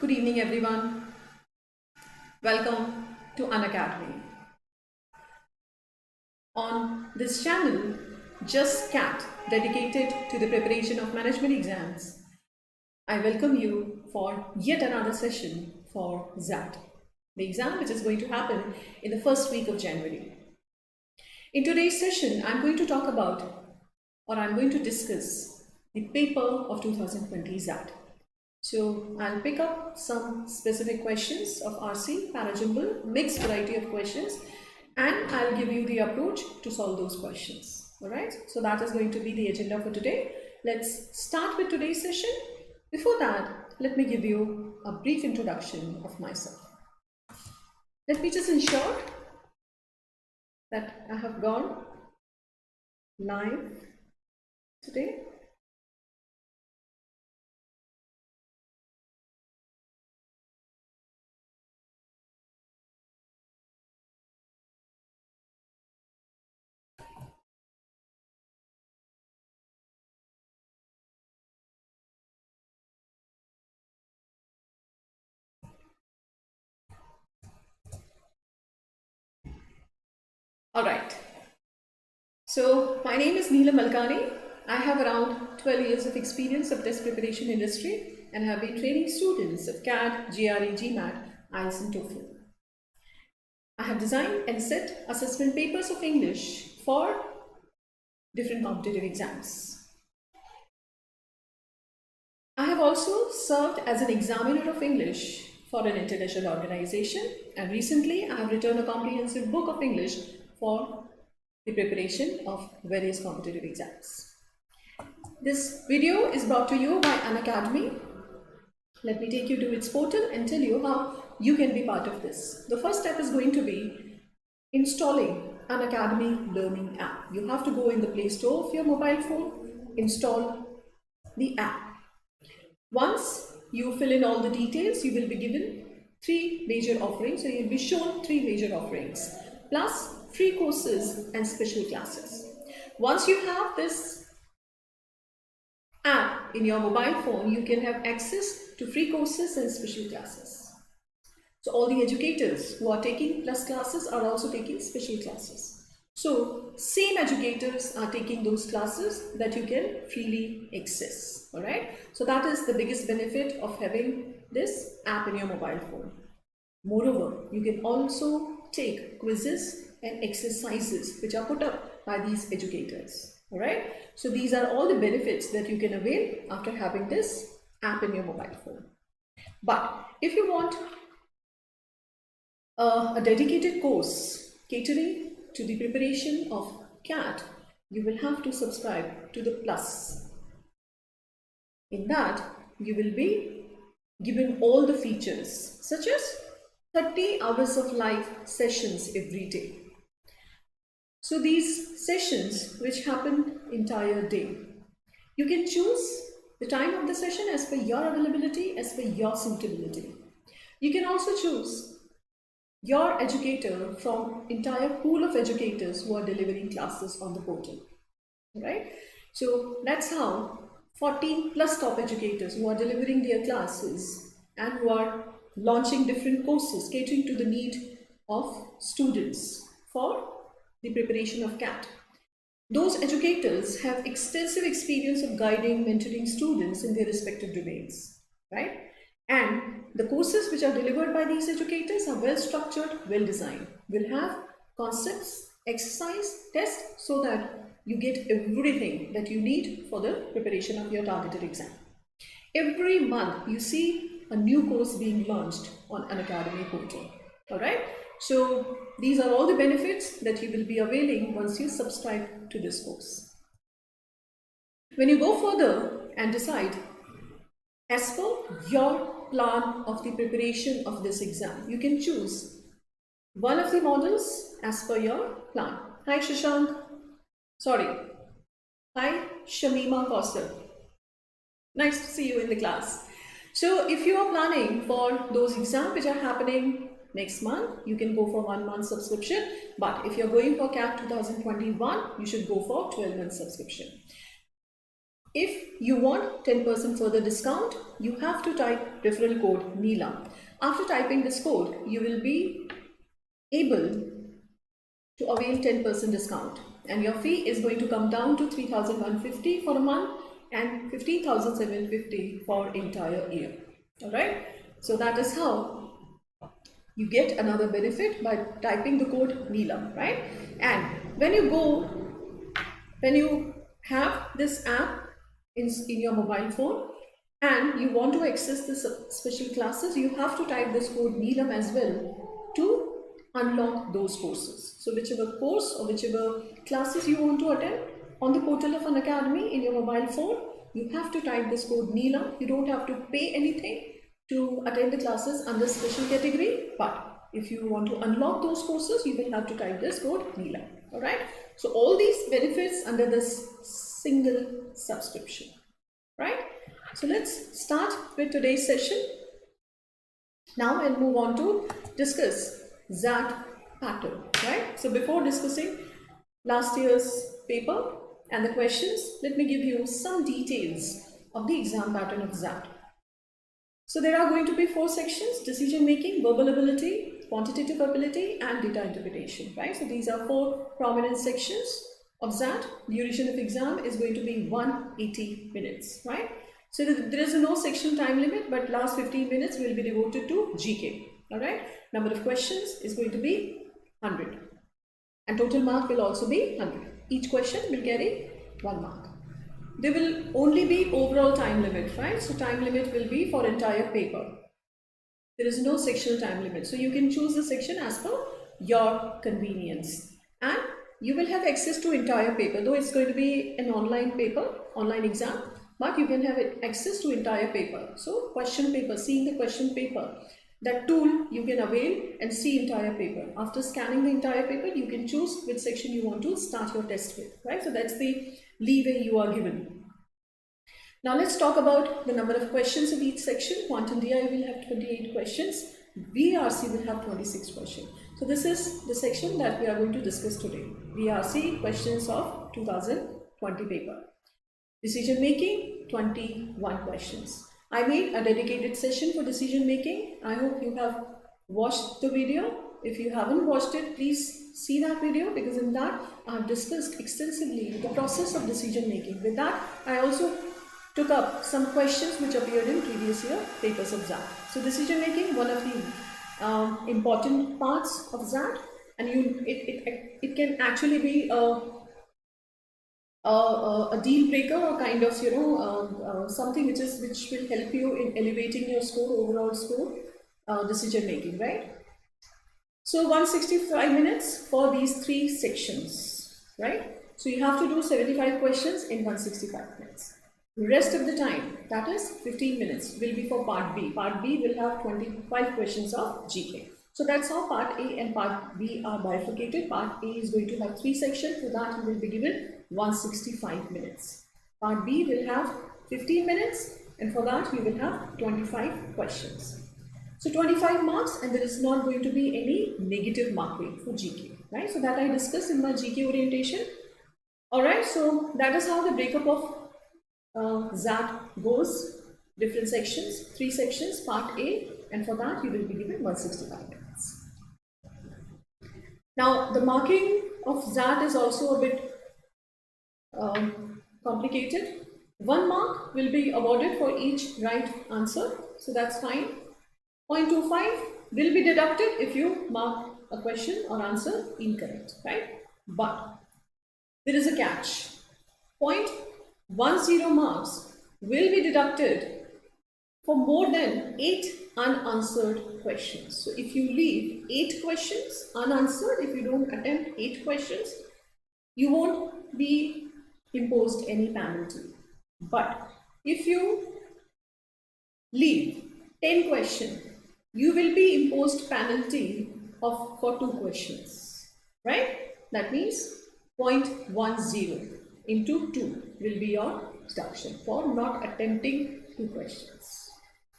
Good evening, everyone. Welcome to Unacademy. On this channel, Just XAT, dedicated to the preparation of management exams, I welcome you for yet another session for XAT, the exam which is going to happen in the first week of January. In today's session, I'm going to talk about, or I'm going to discuss the paper of 2020 XAT. So I'll pick up some specific questions of RC, parajumble, mixed variety of questions, and I'll give you the approach to solve those questions. All right, so that is going to be the agenda for today. Let's start with today's session. Before that, let me give you a brief introduction of myself. Let me just ensure that I have gone live today. All right. So my name is Neelam Malkani. I have around 12 years of experience of test preparation industry and have been training students of CAT, GRE, GMAT, IELTS and TOEFL. I have designed and set assessment papers of English for different competitive exams. I have also served as an examiner of English for an international organization, and recently I have written a comprehensive book of English for the preparation of various competitive exams. This video is brought to you by Unacademy. Let me take you to its portal and tell you how you can be part of this. The first step is going to be installing Unacademy Learning app. You have to go in the Play Store of your mobile phone, install the app. Once you fill in all the details, you will be given 3 major offerings. So you'll be shown 3 major offerings, plus free courses and special classes. Once you have this app in your mobile phone, you can have access to free courses and special classes. So all the educators who are taking plus classes are also taking special classes. So same educators are taking those classes that you can freely access. All right. So that is the biggest benefit of having this app in your mobile phone. Moreover, you can also take quizzes and exercises which are put up by these educators. All right. So these are all the benefits that you can avail after having this app in your mobile phone. But if you want a dedicated course catering to the preparation of CAT, you will have to subscribe to the Plus. In that, you will be given all the features such as 30 hours of live sessions every day. So these sessions which happen entire day, you can choose the time of the session as per your availability, as per your suitability. You can also choose your educator from entire pool of educators who are delivering classes on the portal. Right? So that's how 14 plus top educators who are delivering their classes and who are launching different courses catering to the need of students for the preparation of CAT. Those educators have extensive experience of guiding, mentoring students in their respective domains, right? And the courses which are delivered by these educators are well structured, well designed, will have concepts, exercise, tests, so that you get everything that you need for the preparation of your targeted exam. Every month you see a new course being launched on Unacademy portal. All right. So these are all the benefits that you will be availing once you subscribe to this course. When you go further and decide as per your plan of the preparation of this exam, you can choose one of the models as per your plan. Hi Shashank. Sorry. Hi Shamima Kausar. Nice to see you in the class. So if you are planning for those exams which are happening next month, you can go for 1 month subscription. But if you're going for CAT 2021, you should go for 12 month subscription. If you want 10% further discount, you have to type referral code Neelam. After typing this code, you will be able to avail 10% discount, and your fee is going to come down to 3,150 for a month and 15,750 for entire year. All right. So that is how you get another benefit by typing the code Neelam, right? And when you have this app in your mobile phone and you want to access the special classes, you have to type this code Neelam as well to unlock those courses. So whichever course or whichever classes you want to attend on the portal of an academy in your mobile phone, you have to type this code Neelam. You don't have to pay anything to attend the classes under special category, but if you want to unlock those courses, you will have to type this code Neelam. All right. So all these benefits under this single subscription, right? So let's start with today's session now and move on to discuss XAT pattern, right? So before discussing last year's paper and the questions, let me give you some details of the exam pattern of XAT. So there are going to be 4 sections: decision making, verbal ability, quantitative ability, and data interpretation, right? So these are 4 prominent sections of XAT. Duration of exam is going to be 180 minutes, right? So there is no section time limit, but last 15 minutes will be devoted to GK. All right. Number of questions is going to be 100, and total mark will also be 100. Each question will carry 1 mark. There will only be overall time limit, right? So time limit will be for entire paper. There is no sectional time limit. So you can choose the section as per your convenience, and you will have access to entire paper, though it's going to be an online paper, online exam, but you can have access to entire paper. So question paper, seeing the question paper, that tool you can avail and see entire paper. After scanning the entire paper, you can choose which section you want to start your test with, right? So that's the leeway you are given. Now let's talk about the number of questions of each section. Quantum DI will have 28 questions. VRC will have 26 questions. So this is the section that we are going to discuss today. VRC questions of 2020 paper. Decision making, 21 questions. I made a dedicated session for decision making. I hope you have watched the video. If you haven't watched it, please see that video, because in that I have discussed extensively the process of decision making. With that, I also took up some questions which appeared in previous year papers of XAT. So decision making, one of the important parts of XAT, and it can actually be a deal breaker, or kind of something which will help you in elevating your score, overall score, decision making, right? So 165 minutes for these 3 sections, right? So you have to do 75 questions in 165 minutes. The rest of the time, that is 15 minutes, will be for part B. Part B will have 25 questions of GK. So that's how part A and part B are bifurcated. Part A is going to have 3 sections. For that, you will be given 165 minutes. Part B will have 15 minutes, and for that, you will have 25 questions. So 25 marks, and there is not going to be any negative marking for GK, right? So that I discussed in my GK orientation. All right, so that is how the breakup of XAT goes. Different sections, 3 sections, part A, and for that you will be given 165 minutes. Now the marking of XAT is also a bit complicated. 1 mark will be awarded for each right answer, so that's fine. 0.25 will be deducted if you mark a question or answer incorrect, right? But there is a catch. 0.10 marks will be deducted for more than 8 unanswered questions. So if you leave 8 questions unanswered, if you don't attempt 8 questions, you won't be imposed any penalty. But if you leave 10 questions, you will be imposed penalty for 2 questions, right? That means 0.10 into 2 will be your deduction for not attempting 2 questions.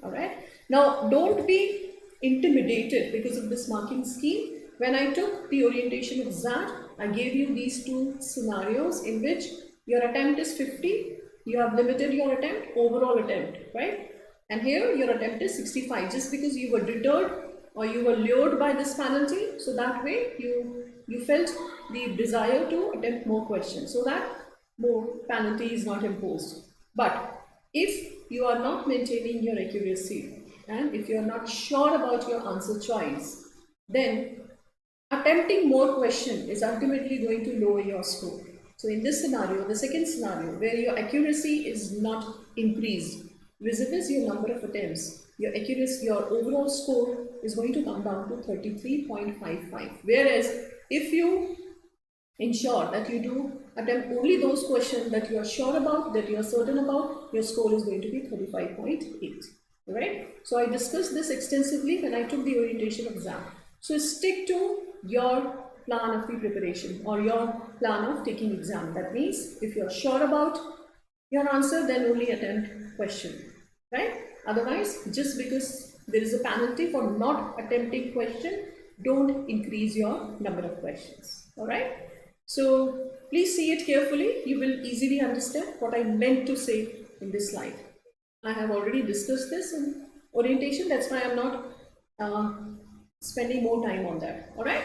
All right. Now, don't be intimidated because of this marking scheme. When I took the orientation of XAT, I gave you these 2 scenarios in which your attempt is 50 you have limited your attempt, overall attempt, right? And here your attempt is 65, just because you were deterred or you were lured by this penalty, so that way you felt the desire to attempt more questions, so that more penalty is not imposed. But if you are not maintaining your accuracy and if you are not sure about your answer choice, then attempting more question is ultimately going to lower your score. So in this scenario, the second scenario, where your accuracy is not increased, vis-a-vis your number of attempts, your accuracy, your overall score is going to come down to 33.55. Whereas if you ensure that you do attempt only those questions that you are sure about, that you are certain about, your score is going to be 35.8. Right? So I discussed this extensively when I took the orientation of XAT. So stick to your plan of the preparation or your plan of taking exam. That means if you are sure about your answer, then only attempt question, right? Otherwise, just because there is a penalty for not attempting question, don't increase your number of questions. All right? So please see it carefully. You will easily understand what I meant to say in this slide. I have already discussed this in orientation. That's why I'm not spending more time on that. All right?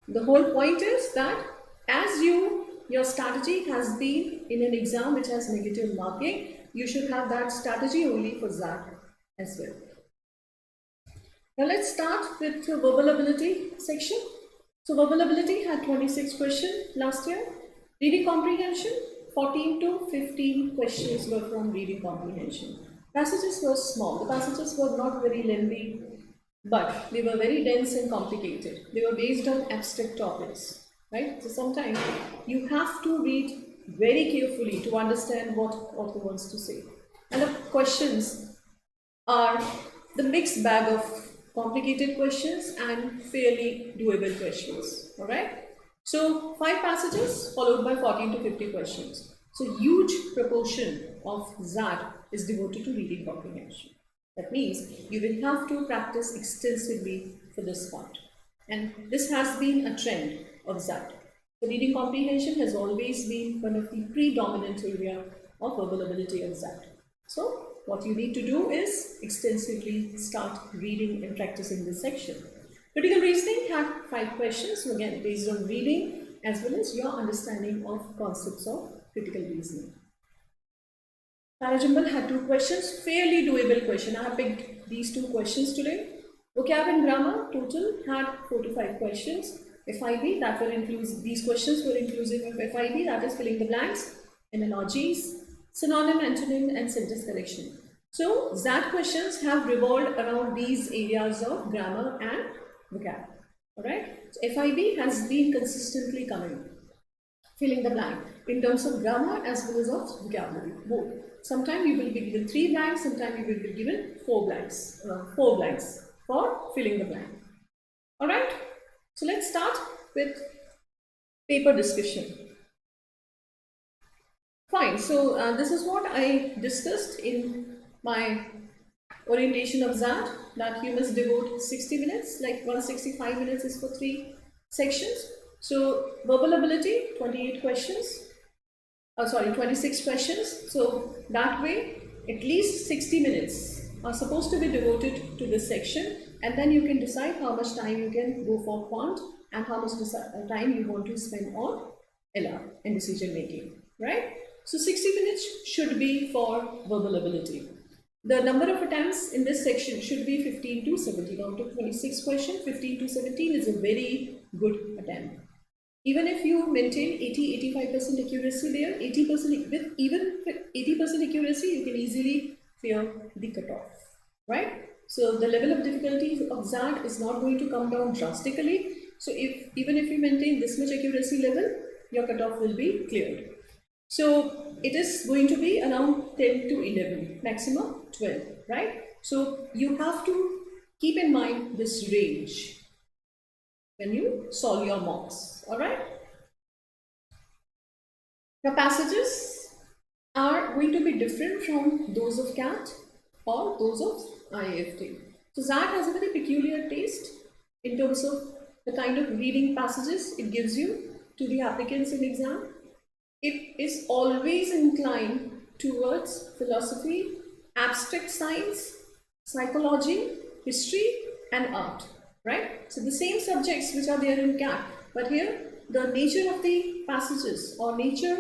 The whole point is that as your strategy has been in an exam which has negative marking, you should have that strategy only for XAT as well. Now let's start with the verbal ability section. So verbal ability had 26 questions last year. Reading comprehension, 14 to 15 questions were from reading comprehension. Passages were small. The passages were not very lengthy, but they were very dense and complicated. They were based on abstract topics, right? So sometimes you have to read very carefully to understand what author wants to say. And the questions are the mixed bag of complicated questions and fairly doable questions, all right? So 5 passages followed by 14 to 50 questions. So huge proportion of XAT is devoted to reading comprehension. That means you will have to practice extensively for this part. And this has been a trend of XAT. The reading comprehension has always been one of the predominant area of verbal ability of XAT. So what you need to do is extensively start reading and practicing this section. Critical reasoning had 5 questions, so again based on reading as well as your understanding of concepts of critical reasoning. Parajambal had 2 questions, fairly doable question. I have picked these 2 questions today. Vocab and grammar total had 4 to 5 questions. FIB, that will include, these questions were inclusive of FIB, that is filling the blanks, analogies, synonym, antonym, and sentence correction. So XAT questions have revolved around these areas of grammar and vocab. Alright, so FIB has been consistently coming, filling the blank in terms of grammar as well as of vocabulary, both. Sometimes you will be given 3 blanks, sometimes you will be given 4 blanks, 4 blanks for filling the blank. Alright, so let's start with paper discussion. Fine, so this is what I discussed in my orientation of XAT, that you must devote 60 minutes, like 165 minutes is for 3 sections. So verbal ability, 28 questions. 26 questions. So that way, at least 60 minutes are supposed to be devoted to this section, and then you can decide how much time you can go for quant and how much time you want to spend on LR and decision making, right? So 60 minutes should be for verbal ability. The number of attempts in this section should be 15 to 17. Out of 26 questions, 15 to 17 is a very good attempt. Even if you maintain 80-85% accuracy there, 80% with even 80% accuracy, you can easily clear the cutoff, right? So the level of difficulty of XAT is not going to come down drastically. So even if you maintain this much accuracy level, your cutoff will be cleared. So it is going to be around 10 to 11, maximum 12, right? So you have to keep in mind this range when you solve your mocks, all right? The passages are going to be different from those of CAT or those of IIFT. So XAT has a very peculiar taste in terms of the kind of reading passages it gives you to the applicants in exam. It is always inclined towards philosophy, abstract science, psychology, history, and art, right? So the same subjects which are there in CAT, but here the nature of the passages or nature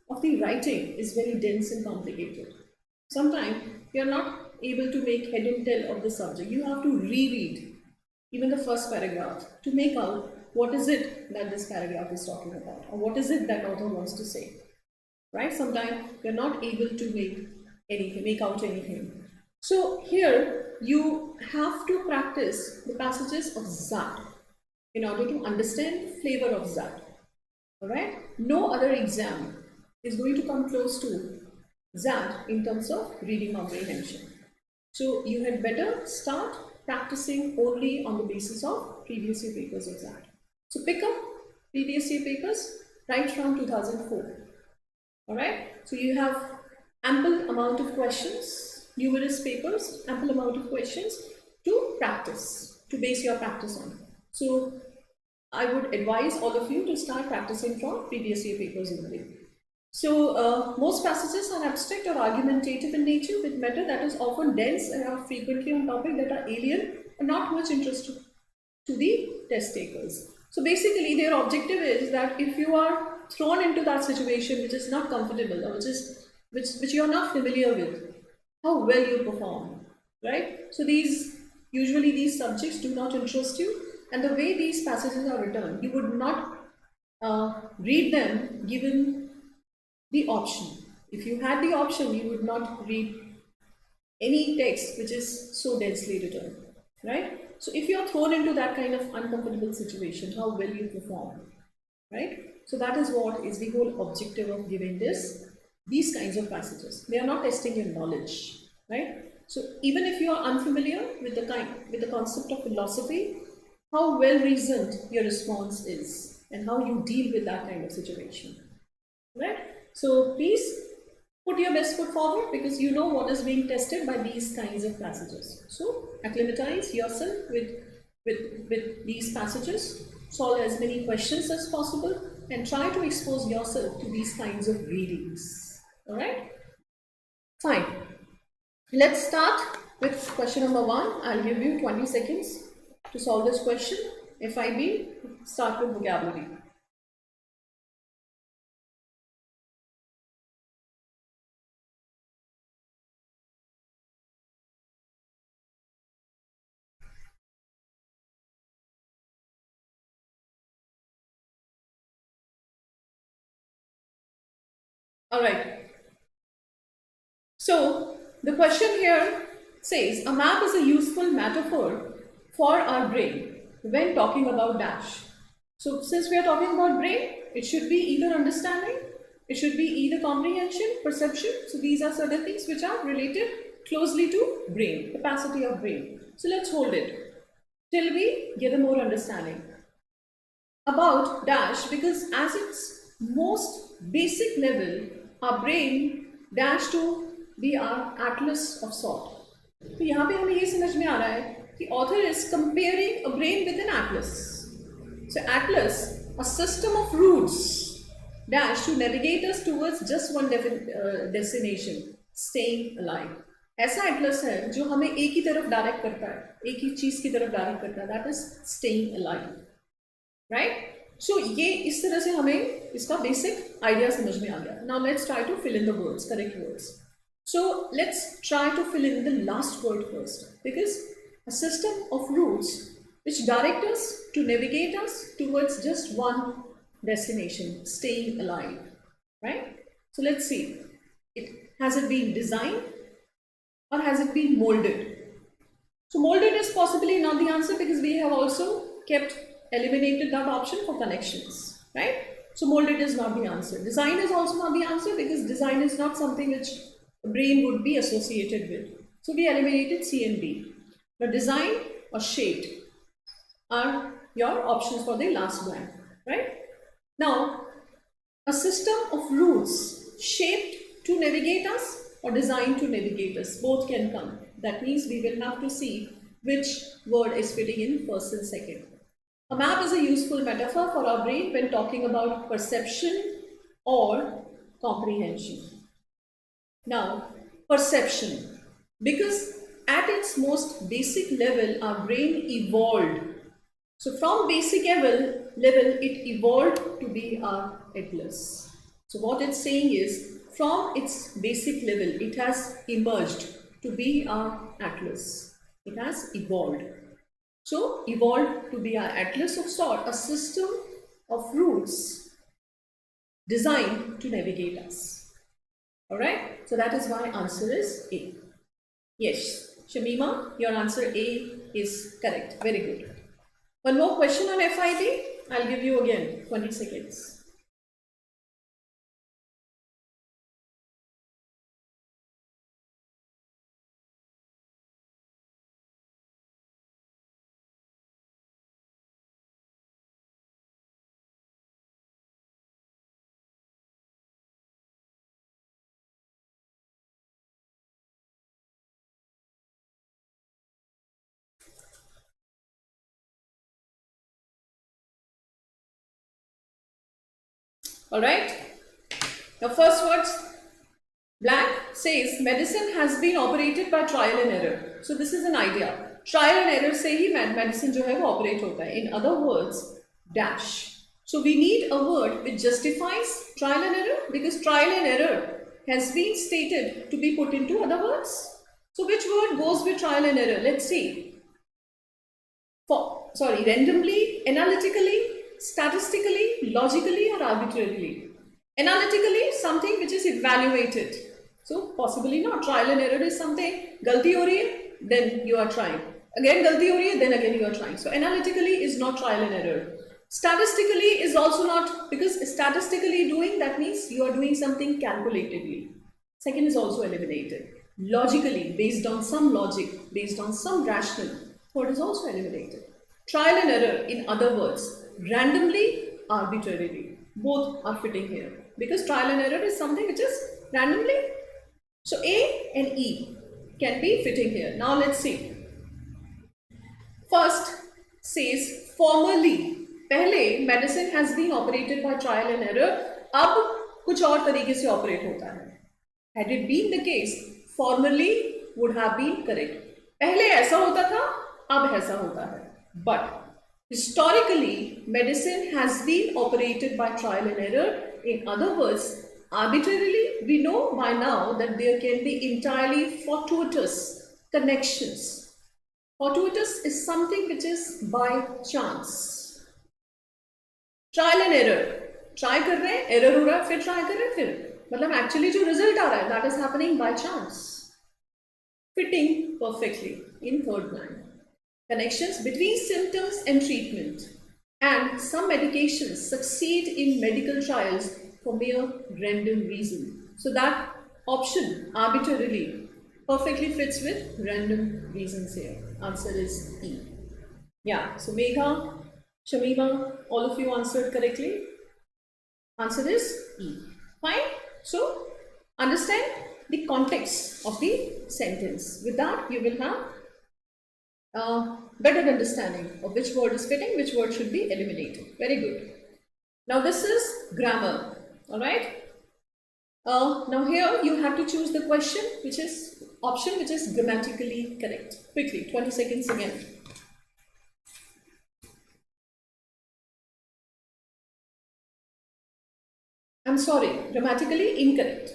of the writing is very dense and complicated. Sometimes you are not able to make head and tail of the subject. You have to reread even the first paragraph to make out what is it that this paragraph is talking about, or what is it that author wants to say, right? Sometimes you're not able to make out anything. So here you have to practice the passages of XAT in order to understand the flavor of XAT. All right? No other exam is going to come close to XAT in terms of reading comprehension. So you had better start practicing only on the basis of previous year papers of XAT. So pick up previous year papers right from 2004. All right? So you have ample amount of questions, numerous papers, ample amount of questions to practice, to base your practice on. So I would advise all of you to start practicing from previous year papers only. So most passages are abstract or argumentative in nature with matter that is often dense and are frequently on topic that are alien and not much interest to the test takers. So basically their objective is that if you are thrown into that situation which is not comfortable or which you are not familiar with, how well you perform, right? So usually these subjects do not interest you, and the way these passages are written, you would not read them given the option. If you had the option, you would not read any text which is so densely written, right? So if you are thrown into that kind of uncomfortable situation, how well you perform, right? So that is what is the whole objective of giving these kinds of passages. They are not testing your knowledge, right? So even if you are unfamiliar with the concept of philosophy, how well reasoned your response is and how you deal with that kind of situation, right? So please put your best foot forward because you know what is being tested by these kinds of passages. So acclimatize yourself with these passages, solve as many questions as possible, and try to expose yourself to these kinds of readings. All right? Fine. Let's start with question number 1. I'll give you 20 seconds to solve this question. FIB, start with vocabulary. All right. So the question here says a map is a useful metaphor for our brain when talking about dash. So since we are talking about brain, it should be either understanding, it should be either comprehension, perception. So these are certain things which are related closely to brain, capacity of brain. So let's hold it till we get a more understanding about dash, because as its most basic level, our brain dash to be our atlas of sort. तो यहाँ पे हमें ये समझ में आ रहा है कि author is comparing a brain with an atlas. So atlas, a system of routes dash to navigate us towards just one destination, staying alive. ऐसा atlas है जो हमें एक ही तरफ डायरेक्ट करता है, एक ही चीज की तरफ डायरेक्ट करता है, that is staying alive. Right? So ये इस तरह से हमें इसका basic idea समझ में आ गया. Now let's try to fill in the words, correct words. So let's try to fill in the last word first, because a system of routes which direct us to navigate us towards just one destination, staying alive, right? So let's see, has it been designed or has it been molded? So molded is possibly not the answer because we have also eliminated that option for connections, right? So molded is not the answer. Design is also not the answer because design is not something which the brain would be associated with. So we eliminated C and D. But design or shaped are your options for the last blank, right? Now, a system of routes shaped to navigate us or designed to navigate us, both can come. That means we will have to see which word is fitting in first and second. A map is a useful metaphor for our brain when talking about perception or comprehension. Now, perception. Because at its most basic level, our brain evolved. So from basic level, it evolved to be our atlas. So what it's saying is, from its basic level, it has emerged to be our atlas. It has evolved. So evolved to be our atlas of sort, a system of rules designed to navigate us. Alright, so that is why answer is A. Yes, Shamima, your answer A is correct. Very good. One more question on FID. I'll give you again 20 seconds. Alright. Now first words, Blank says medicine has been operated by trial and error. So this is an idea. Trial and error से ही medicine जो है वो operate होता है. In other words, dash. So we need a word which justifies trial and error, because trial and error has been stated to be put into other words. So which word goes with trial and error? Let's see. Randomly, analytically, statistically, logically or arbitrarily. Analytically, something which is evaluated. So possibly not. Trial and error is something, galti ho rahi hai, then you are trying. Again galti ho rahi hai, then again you are trying. So analytically is not trial and error. Statistically is also not, because statistically doing, that means you are doing something calculatively. Second is also eliminated. Logically, based on some logic, based on some rationale, third is also eliminated. Trial and error, in other words, randomly, arbitrarily, both are fitting here, because trial and error is something which is randomly. So A and E can be fitting here. Now let's see. First says formally. पहले medicine has been operated by trial and error. अब कुछ और तरीके से operate होता है. Had it been the case, formally would have been correct. पहले ऐसा होता था, अब ऐसा होता है. But historically, medicine has been operated by trial and error. In other words, arbitrarily, we know by now that there can be entirely fortuitous connections. Fortuitous is something which is by chance. Trial and error. Try कर रहे हैं, error हो रहा है, फिर try कर रहे हैं, फिर मतलब actually जो result आ रहा है, that is happening by chance. Fitting perfectly in third line. Connections between symptoms and treatment, and some medications succeed in medical trials for mere random reason. So that option, arbitrarily, perfectly fits with random reasons here. Answer is E. Yeah, so Megha, Shamima, all of you answered correctly. Answer is E. Fine. So understand the context of the sentence. With that, you will have better understanding of which word is fitting, which word should be eliminated. Very good. Now this is grammar. Alright. Now here you have to choose the question which is option which is grammatically correct. Quickly, 20 seconds again. I'm sorry, grammatically incorrect.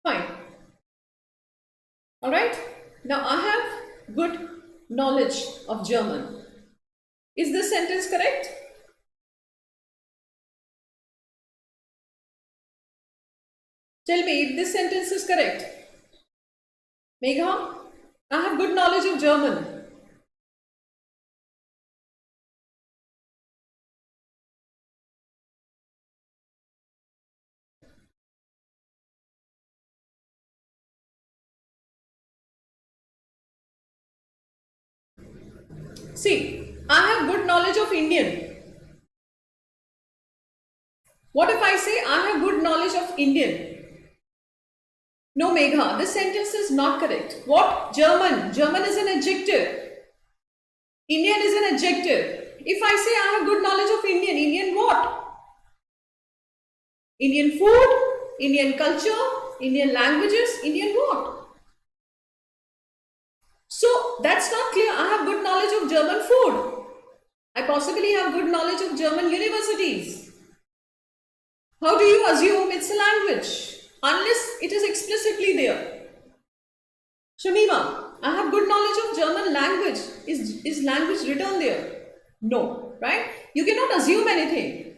Fine. Alright. Now I have good knowledge of German. Is this sentence correct? Tell me if this sentence is correct. Megha, I have good knowledge of German. See, I have good knowledge of Indian. What if I say I have good knowledge of Indian? No, Megha, this sentence is not correct. What? German. German is an adjective. Indian is an adjective. If I say I have good knowledge of Indian, Indian what? Indian food, Indian culture, Indian languages, Indian what? So that's not clear. I have good knowledge of German food. I possibly have good knowledge of German universities. How do you assume it's a language? Unless it is explicitly there. Shamima, I have good knowledge of German language. Is language written there? No, right? You cannot assume anything.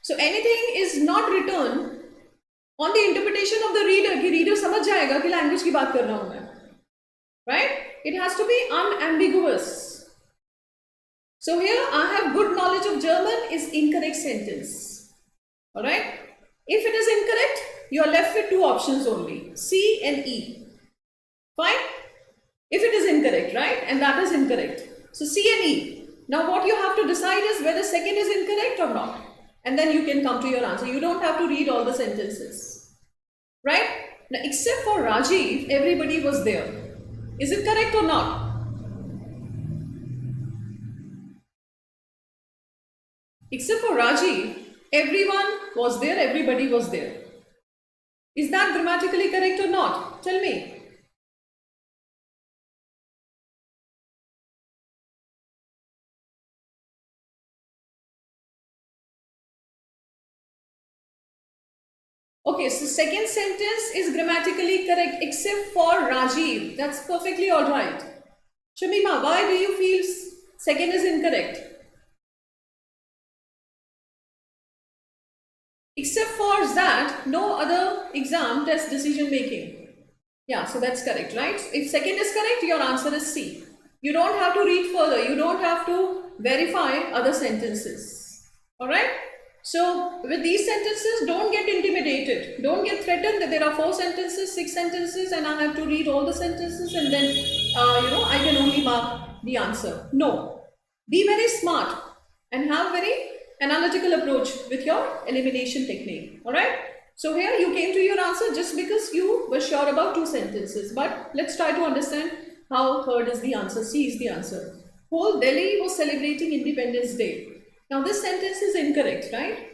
So anything is not written on the interpretation of the reader. कि reader समझ जाएगा कि language की बात कर रहा हूँ मैं. Right? It has to be unambiguous. So here I have good knowledge of German is incorrect sentence. Alright? If it is incorrect, you are left with two options only, C and E. Fine? If it is incorrect, right? And that is incorrect. So C and E. Now what you have to decide is whether second is incorrect or not. And then you can come to your answer. You don't have to read all the sentences. Right? Now except for Rajiv, everybody was there. Is it correct or not? Except for Rajiv, everyone was there, everybody was there. Is that grammatically correct or not? Tell me. Okay, so second sentence is grammatically correct except for Rajiv. That's perfectly alright. Shamima, why do you feel second is incorrect? Except for that, no other exam test decision making. Yeah, so that's correct, right? If second is correct, your answer is C. You don't have to read further. You don't have to verify other sentences. Alright? So, with these sentences, don't get intimidated. Don't get threatened that there are 4 sentences, 6 sentences and I have to read all the sentences and then, I can only mark the answer. No. Be very smart and have very analytical approach with your elimination technique. Alright? So here you came to your answer just because you were sure about 2 sentences. But let's try to understand how third is the answer. C is the answer. Whole Delhi was celebrating Independence Day. Now this sentence is incorrect, right?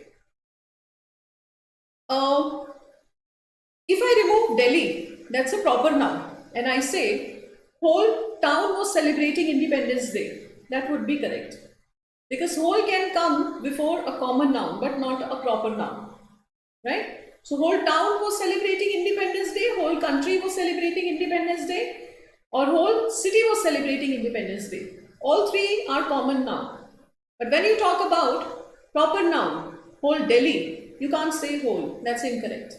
If I remove Delhi, that's a proper noun, and I say whole town was celebrating Independence Day, that would be correct. Because whole can come before a common noun, but not a proper noun, right? So whole town was celebrating Independence Day, whole country was celebrating Independence Day, or whole city was celebrating Independence Day. All 3 are common noun. But when you talk about proper noun, whole Delhi, you can't say whole. That's incorrect.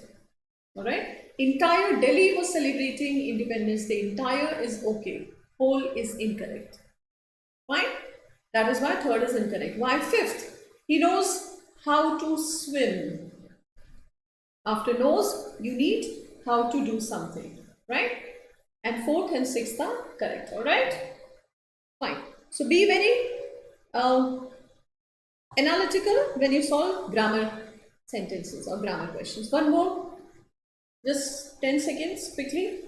Alright? Entire Delhi was celebrating Independence Day. Entire is okay. Whole is incorrect. Fine? That is why third is incorrect. Why fifth? He knows how to swim. After knows, you need how to do something. Right? And fourth and sixth are correct. Alright? Fine. So be very analytical when you solve grammar sentences or grammar questions. One more, just 10 seconds quickly.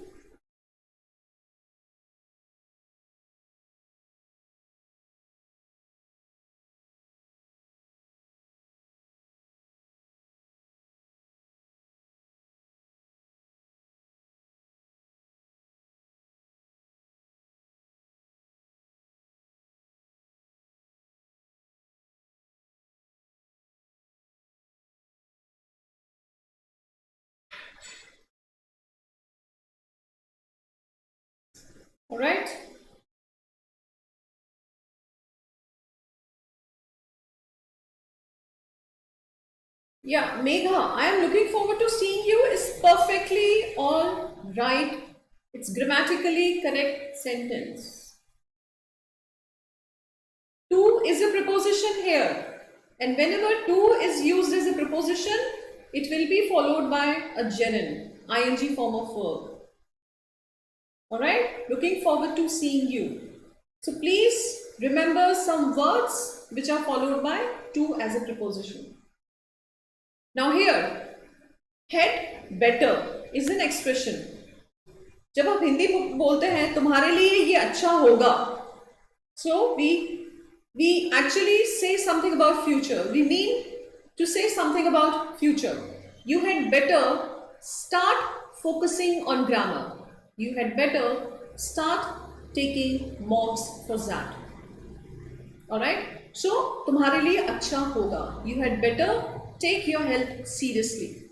All right. Yeah, Megha, I am looking forward to seeing you. Is perfectly all right. It's grammatically correct sentence. To is a preposition here. And whenever to is used as a preposition, it will be followed by a gerund, ing form of verb. Alright, looking forward to seeing you. So please remember some words which are followed by to as a preposition. Now here, head better is an expression. जब आप हिंदी बोलते हैं तुम्हारे लिए ये अच्छा होगा, so we actually say something about future. We mean to say something about future. You had better start focusing on grammar. You had better start taking mocks for XAT. Alright? So, तुम्हारे लिए अच्छा होगा. You had better take your health seriously.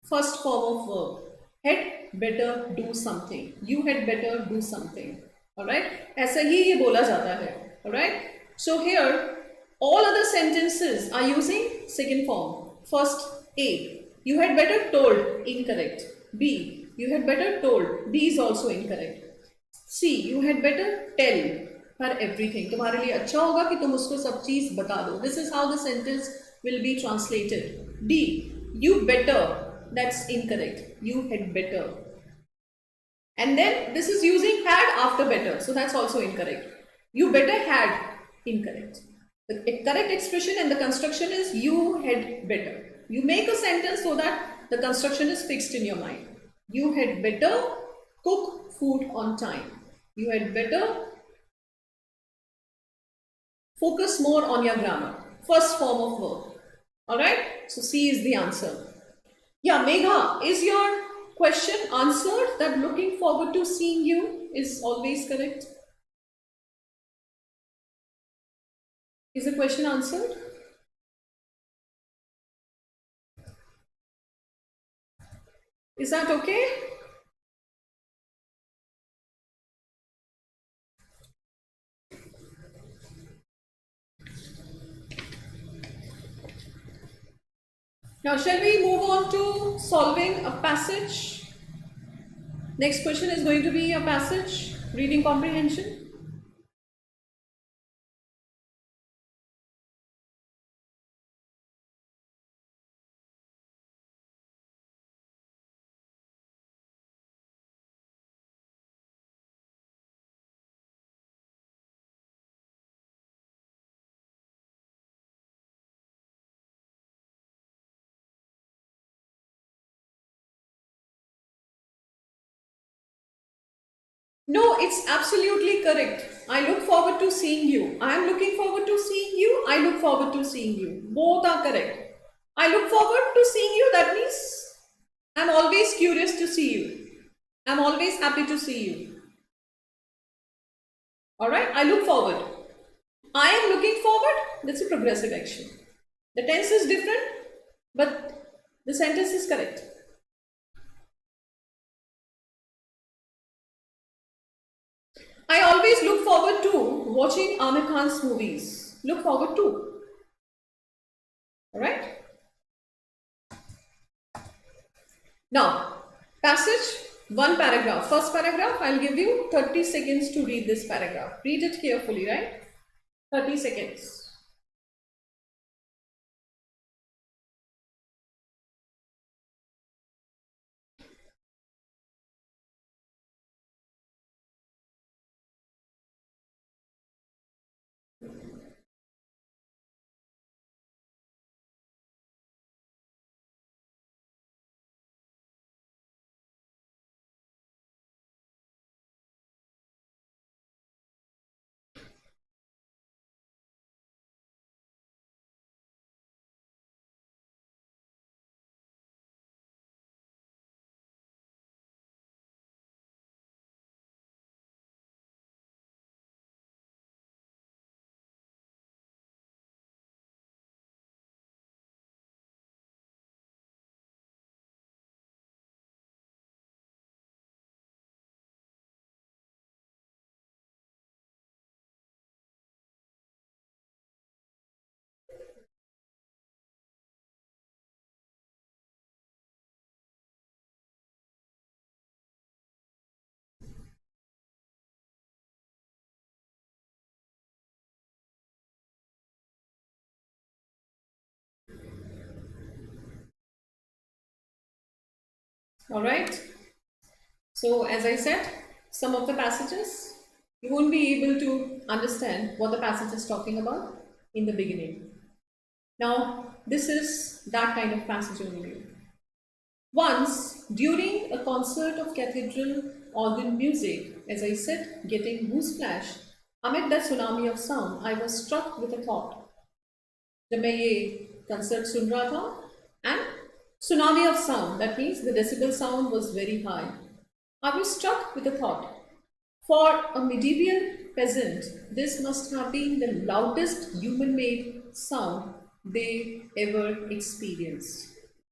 First form of verb. Had better do something. You had better do something. Alright? ऐसा ही ये बोला जाता है. Alright? So here, all other sentences are using second form. First, A. You had better told. Incorrect. B. You had better told. B is also incorrect. C. You had better tell her everything. तुम्हारे लिए अच्छा होगा कि तुम उसको सब चीज बता दो. This is how the sentence will be translated. D. You better. That's incorrect. You had better. And then this is using had after better. So that's also incorrect. You better had. Incorrect. The correct expression and the construction is you had better. You make a sentence so that the construction is fixed in your mind. You had better cook food on time. You had better focus more on your grammar. First form of verb. Alright? So C is the answer. Yeah, Megha, is your question answered that looking forward to seeing you is always correct? Is the question answered? Is that okay? Now, shall we move on to solving a passage? Next question is going to be a passage, reading comprehension. No, it's absolutely correct. I look forward to seeing you. I am looking forward to seeing you. I look forward to seeing you. Both are correct. I look forward to seeing you. That means I'm always curious to see you. I'm always happy to see you. Alright, I look forward. I am looking forward. That's a progressive action. The tense is different, but the sentence is correct. I always look forward to watching Amir Khan's movies. Look forward to. Alright? Now, passage, one paragraph. First paragraph, I'll give you 30 seconds to read this paragraph. Read it carefully, right? 30 seconds. Alright? So, as I said, some of the passages. you won't be able to understand what the passage is talking about in the beginning. Now, this is that kind of passage only. Once, during a concert of cathedral organ music, as I said, getting gooseflash, amid that tsunami of sound, I was struck with a thought. जब मैं ये concert सुन रहा था, and tsunami of sound, that means the decibel sound was very high. I was struck with a thought. For a medieval peasant, this must have been the loudest human-made sound they ever experienced,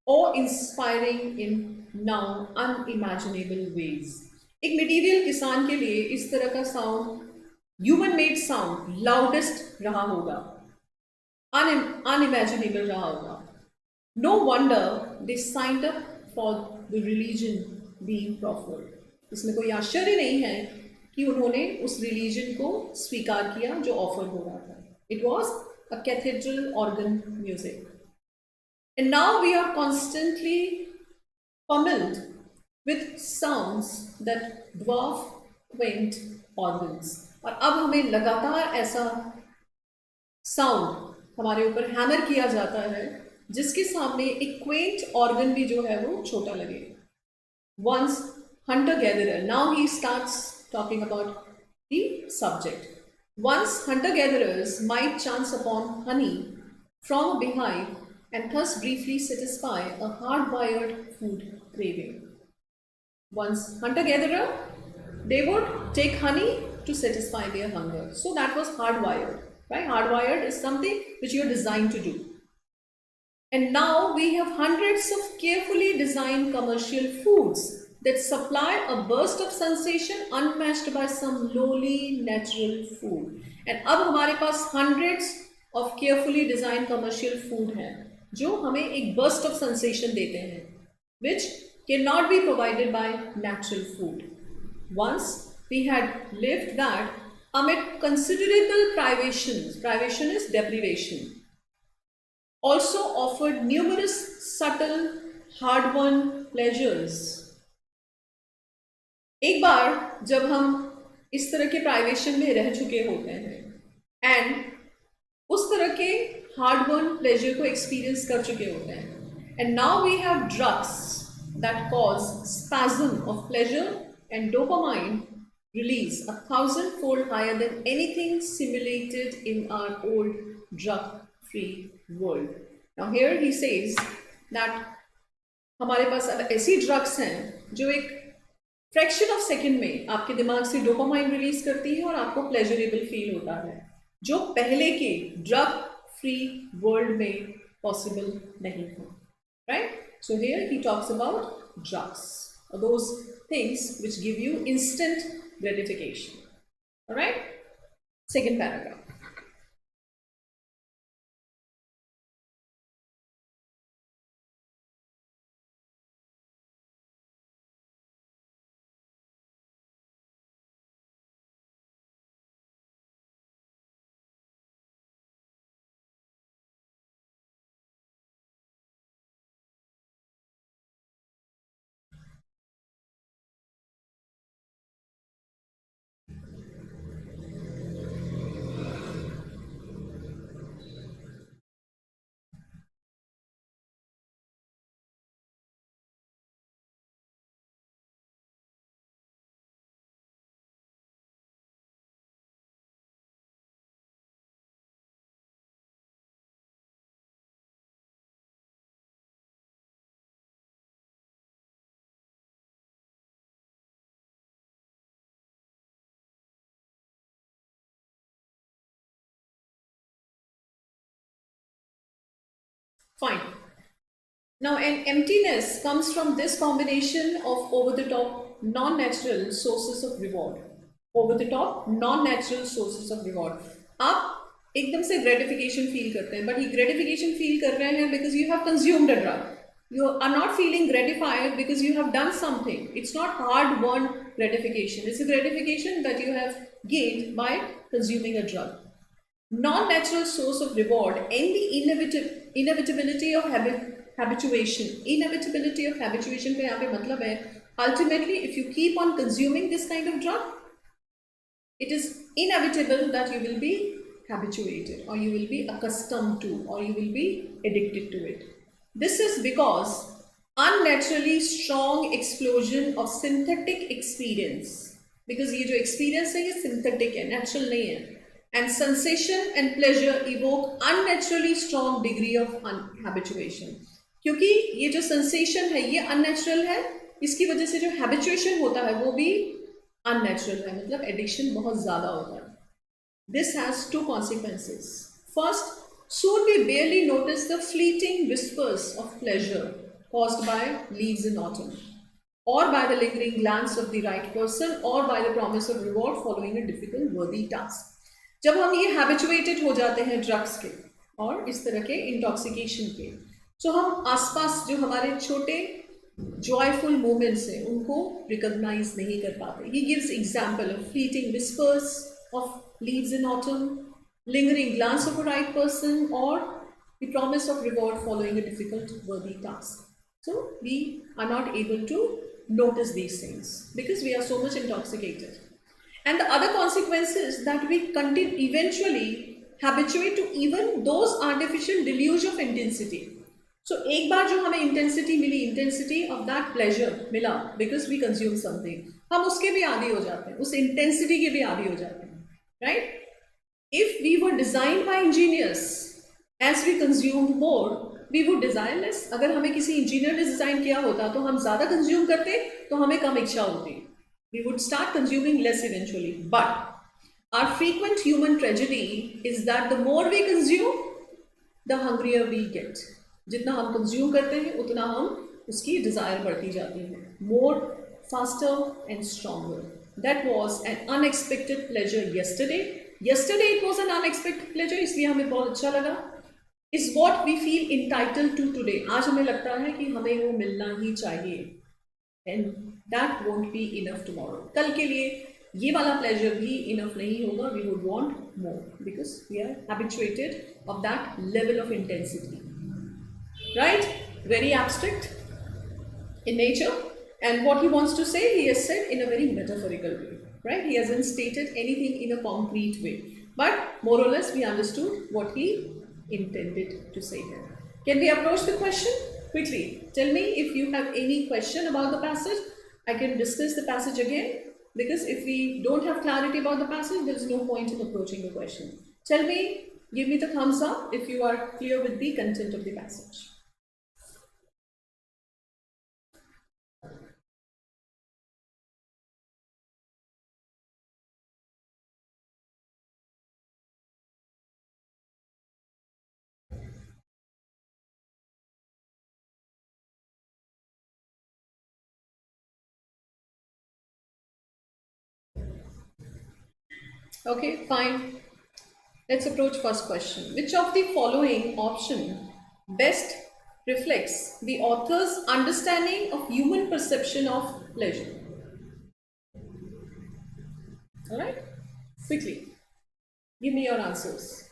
awe-inspiring in now unimaginable ways. एक medieval किसान के लिए इस तरह का sound, human-made sound, loudest रहा होगा, unimaginable रहा होगा. No wonder they signed up for the religion being proffered. इसमें कोई आश्चर्य नहीं है कि उन्होंने उस रिलीजन को स्वीकार किया जो ऑफर हो रहा था. It was a cathedral organ music. And now we are constantly pummeled with sounds that dwarf quaint organs. और अब हमें लगातार ऐसा साउंड हमारे ऊपर हैमर किया जाता है जिसके सामने एक क्वेंट ऑर्गन भी जो है वो छोटा लगे. Once hunter-gatherer, now he starts talking about the subject. Once hunter-gatherers might chance upon honey from a beehive and thus briefly satisfy a hard-wired food craving. Once hunter-gatherer, they would take honey to satisfy their hunger. So that was hardwired, right? Hardwired is something which you are designed to do. And now we have hundreds of carefully designed commercial foods that supply a burst of sensation unmatched by some lowly natural food. And अब हमारे पास hundreds of carefully designed commercial food हैं जो हमें एक burst of sensation देते हैं, which cannot be provided by natural food. Once we had lived that amid considerable privations, privation is deprivation, also offered numerous subtle, hard-won pleasures. एक बार जब हम इस तरह के प्राइवेशन में रह चुके होते हैं एंड उस तरह के हार्ड-won प्लेजर को एक्सपीरियंस कर चुके होते हैं, and now we have drugs that cause spasm of pleasure and dopamine release 1,000-fold higher than anything simulated in our old drug-free world. Now here he says that हमारे पास अब ऐसी ड्रग्स हैं जो एक फ्रैक्शन ऑफ सेकेंड में आपके दिमाग से डोपामाइन रिलीज करती है और आपको प्लेजरेबल फील होता है, जो पहले के ड्रग फ्री वर्ल्ड में पॉसिबल नहीं था. Right? So here he talks about drugs, those things which give you instant gratification. All right? Second paragraph. Fine. Now, an emptiness comes from this combination of over-the-top, non-natural sources of reward. Over-the-top, non-natural sources of reward. आप एकदम से gratification feel करते हैं, but ये gratification feel कर रहे हैं because you have consumed a drug. You are not feeling gratified because you have done something. It's not hard-won gratification. It's a gratification that you have gained by consuming a drug. Non-natural source of reward and the inevitability of habituation. Inevitability of habituation का यहाँ पे मतलब है ultimately if you keep on consuming this kind of drug, it is inevitable that you will be habituated, or you will be accustomed to, or you will be addicted to it. This is because unnaturally strong explosion of synthetic experience, because ये जो experience है ये synthetic है, natural नहीं है, and sensation and pleasure evoke unnaturally strong degree of habituation. क्योंकि ये जो sensation है ये unnatural है, इसकी वजह से जो habituation होता है वो भी unnatural है, मतलब addiction बहुत ज़्यादा होता है. This has two consequences. First, soon we barely notice the fleeting whispers of pleasure caused by leaves in autumn, or by the lingering glance of the right person, or by the promise of reward following a difficult worthy task. जब हम ये habituated हो जाते हैं drugs के और इस तरह के इंटॉक्सिकेशन के, तो हम आसपास जो हमारे छोटे जॉयफुल मोमेंट्स हैं उनको रिकॉग्नाइज नहीं कर पाते. He gives example of fleeting whispers of leaves in autumn, lingering glance of a right person, or the promise of reward following a difficult worthy task. So we are not able to notice these things because we are so much intoxicated. And the other consequence is that we eventually habituate to even those artificial deluge of intensity. So एक बार जो हमें intensity milli, intensity of that pleasure मिला because we consume something, हम उसके भी आदी हो जाते हैं, उस intensity के भी आदी हो जाते हैं, right? If we were designed by engineers, as we consumed more, we would desire less. अगर हमें किसी इंजीनियर ने डिजाइन किया होता तो हम ज़्यादा कंज्यूम करते तो हमें कम इच्छा होती. We would start consuming less eventually. But our frequent human tragedy is that the more we consume, the hungrier we get. जितना हम कंज्यूम करते हैं उतना हम उसकी डिज़ायर बढ़ती जाती है. More, faster and stronger. That was an unexpected pleasure yesterday. Yesterday it was an unexpected pleasure, इसलिए हमें बहुत अच्छा लगा. Is what we feel entitled to today. आज हमें लगता है कि हमें वो मिलना ही चाहिए. And that won't be enough tomorrow. कल के लिए ये वाला pleasure भी enough नहीं होगा. We would want more because we are habituated of that level of intensity. Right? Very abstract in nature. And what he wants to say, he has said in a very metaphorical way. Right? He hasn't stated anything in a concrete way. But more or less we understood what he intended to say here. Can we approach the question quickly? Tell me if you have any question about the passage. I can discuss the passage again, because if we don't have clarity about the passage, there is no point in approaching the question. Tell me, give me the thumbs up if you are clear with the content of the passage. Okay, fine. Let's approach first question. Which of the following option best reflects the author's understanding of human perception of pleasure? All right, quickly, give me your answers.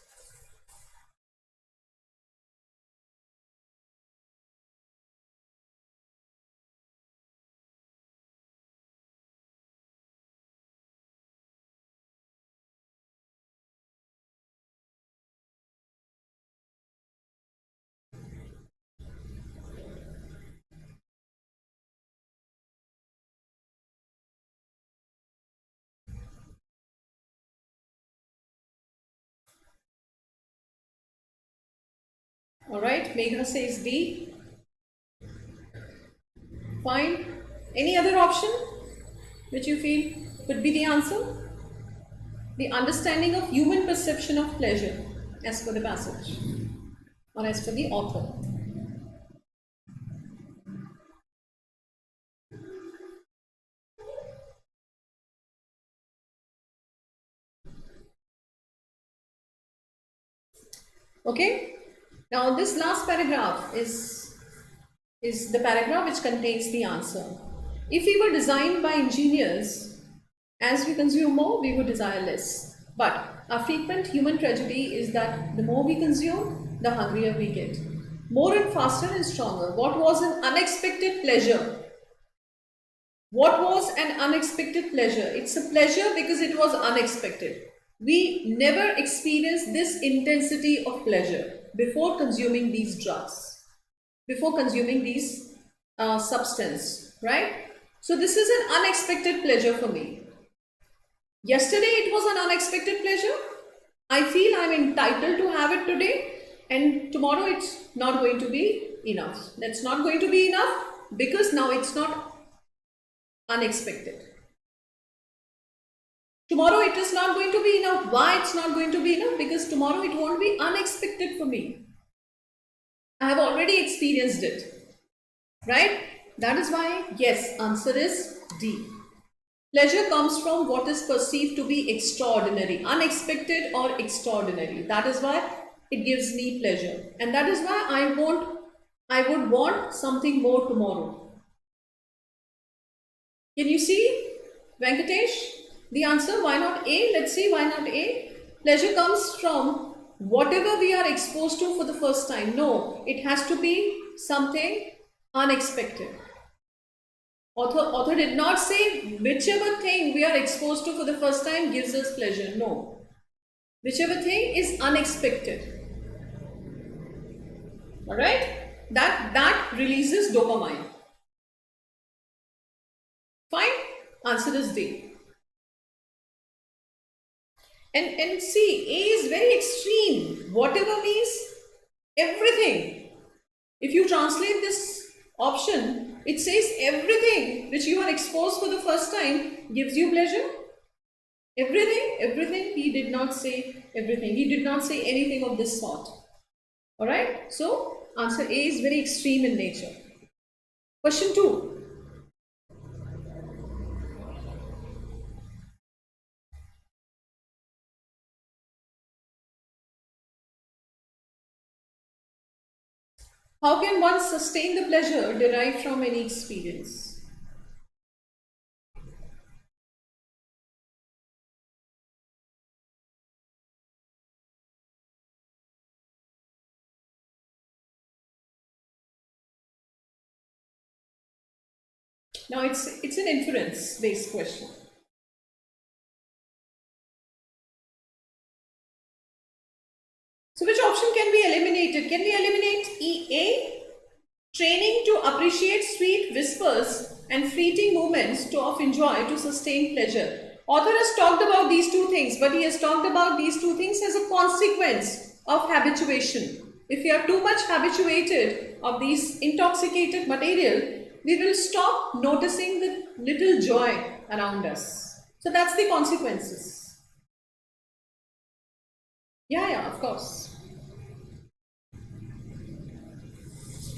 All right, Megha says D. Fine. Any other option which you feel could be the answer? The understanding of human perception of pleasure as per the passage or as per the author. Okay. Now this last paragraph is the paragraph which contains the answer. If we were designed by engineers, as we consume more, we would desire less. But our frequent human tragedy is that the more we consume, the hungrier we get. More and faster and stronger. What was an unexpected pleasure What was an unexpected pleasure? It's a pleasure because it was unexpected. We never experienced this intensity of pleasure before consuming these drugs, before consuming these substance, right? So this is an unexpected pleasure for me. Yesterday it was an unexpected pleasure. I feel I'm entitled to have it today, and tomorrow it's not going to be enough. That's not going to be enough because now it's not unexpected. Tomorrow it is not going to be enough. Why it's not going to be enough? Because tomorrow it won't be unexpected for me. I have already experienced it, right? That is why, yes, answer is D. Pleasure comes from what is perceived to be extraordinary, unexpected or extraordinary. That is why it gives me pleasure. And that is why I would want something more tomorrow. Can you see, Venkatesh? The answer, why not A? Let's see, why not A? Pleasure comes from whatever we are exposed to for the first time. No, it has to be something unexpected. Author did not say whichever thing we are exposed to for the first time gives us pleasure. No. Whichever thing is unexpected. Alright? That releases dopamine. Fine? Answer is D. And see, A is very extreme. Whatever means everything. If you translate this option, it says everything which you are exposed for the first time gives you pleasure. Everything. He did not say everything. He did not say anything of this sort. Alright? So, answer A is very extreme in nature. Question 2. How can one sustain the pleasure derived from any experience? Now it's an inference based question. So which option can be eliminated? Can we eliminate EA? Training to appreciate sweet whispers and fleeting moments of enjoy to sustain pleasure. Author has talked about these two things, but he has talked about these two things as a consequence of habituation. If we are too much habituated of these intoxicated material, we will stop noticing the little joy around us. So that's the consequences. Yeah, of course.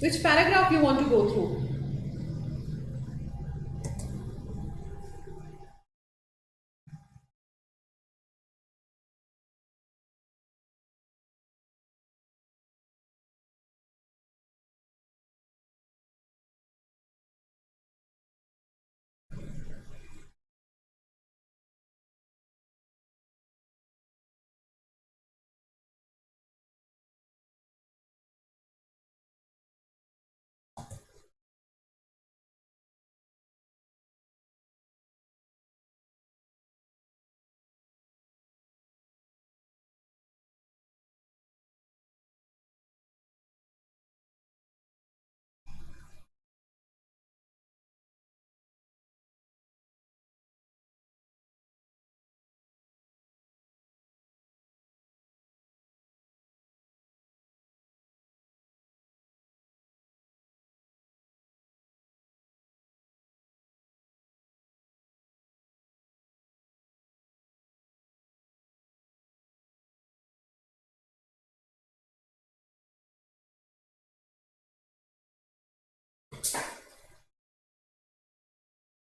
Which paragraph you want to go through?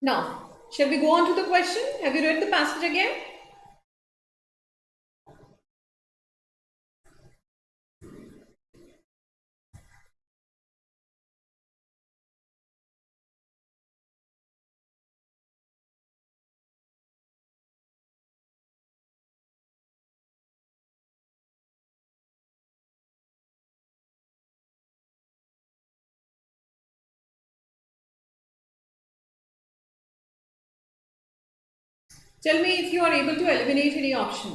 Now, shall we go on to the question? Have you read the passage again? Tell me if you are able to eliminate any option.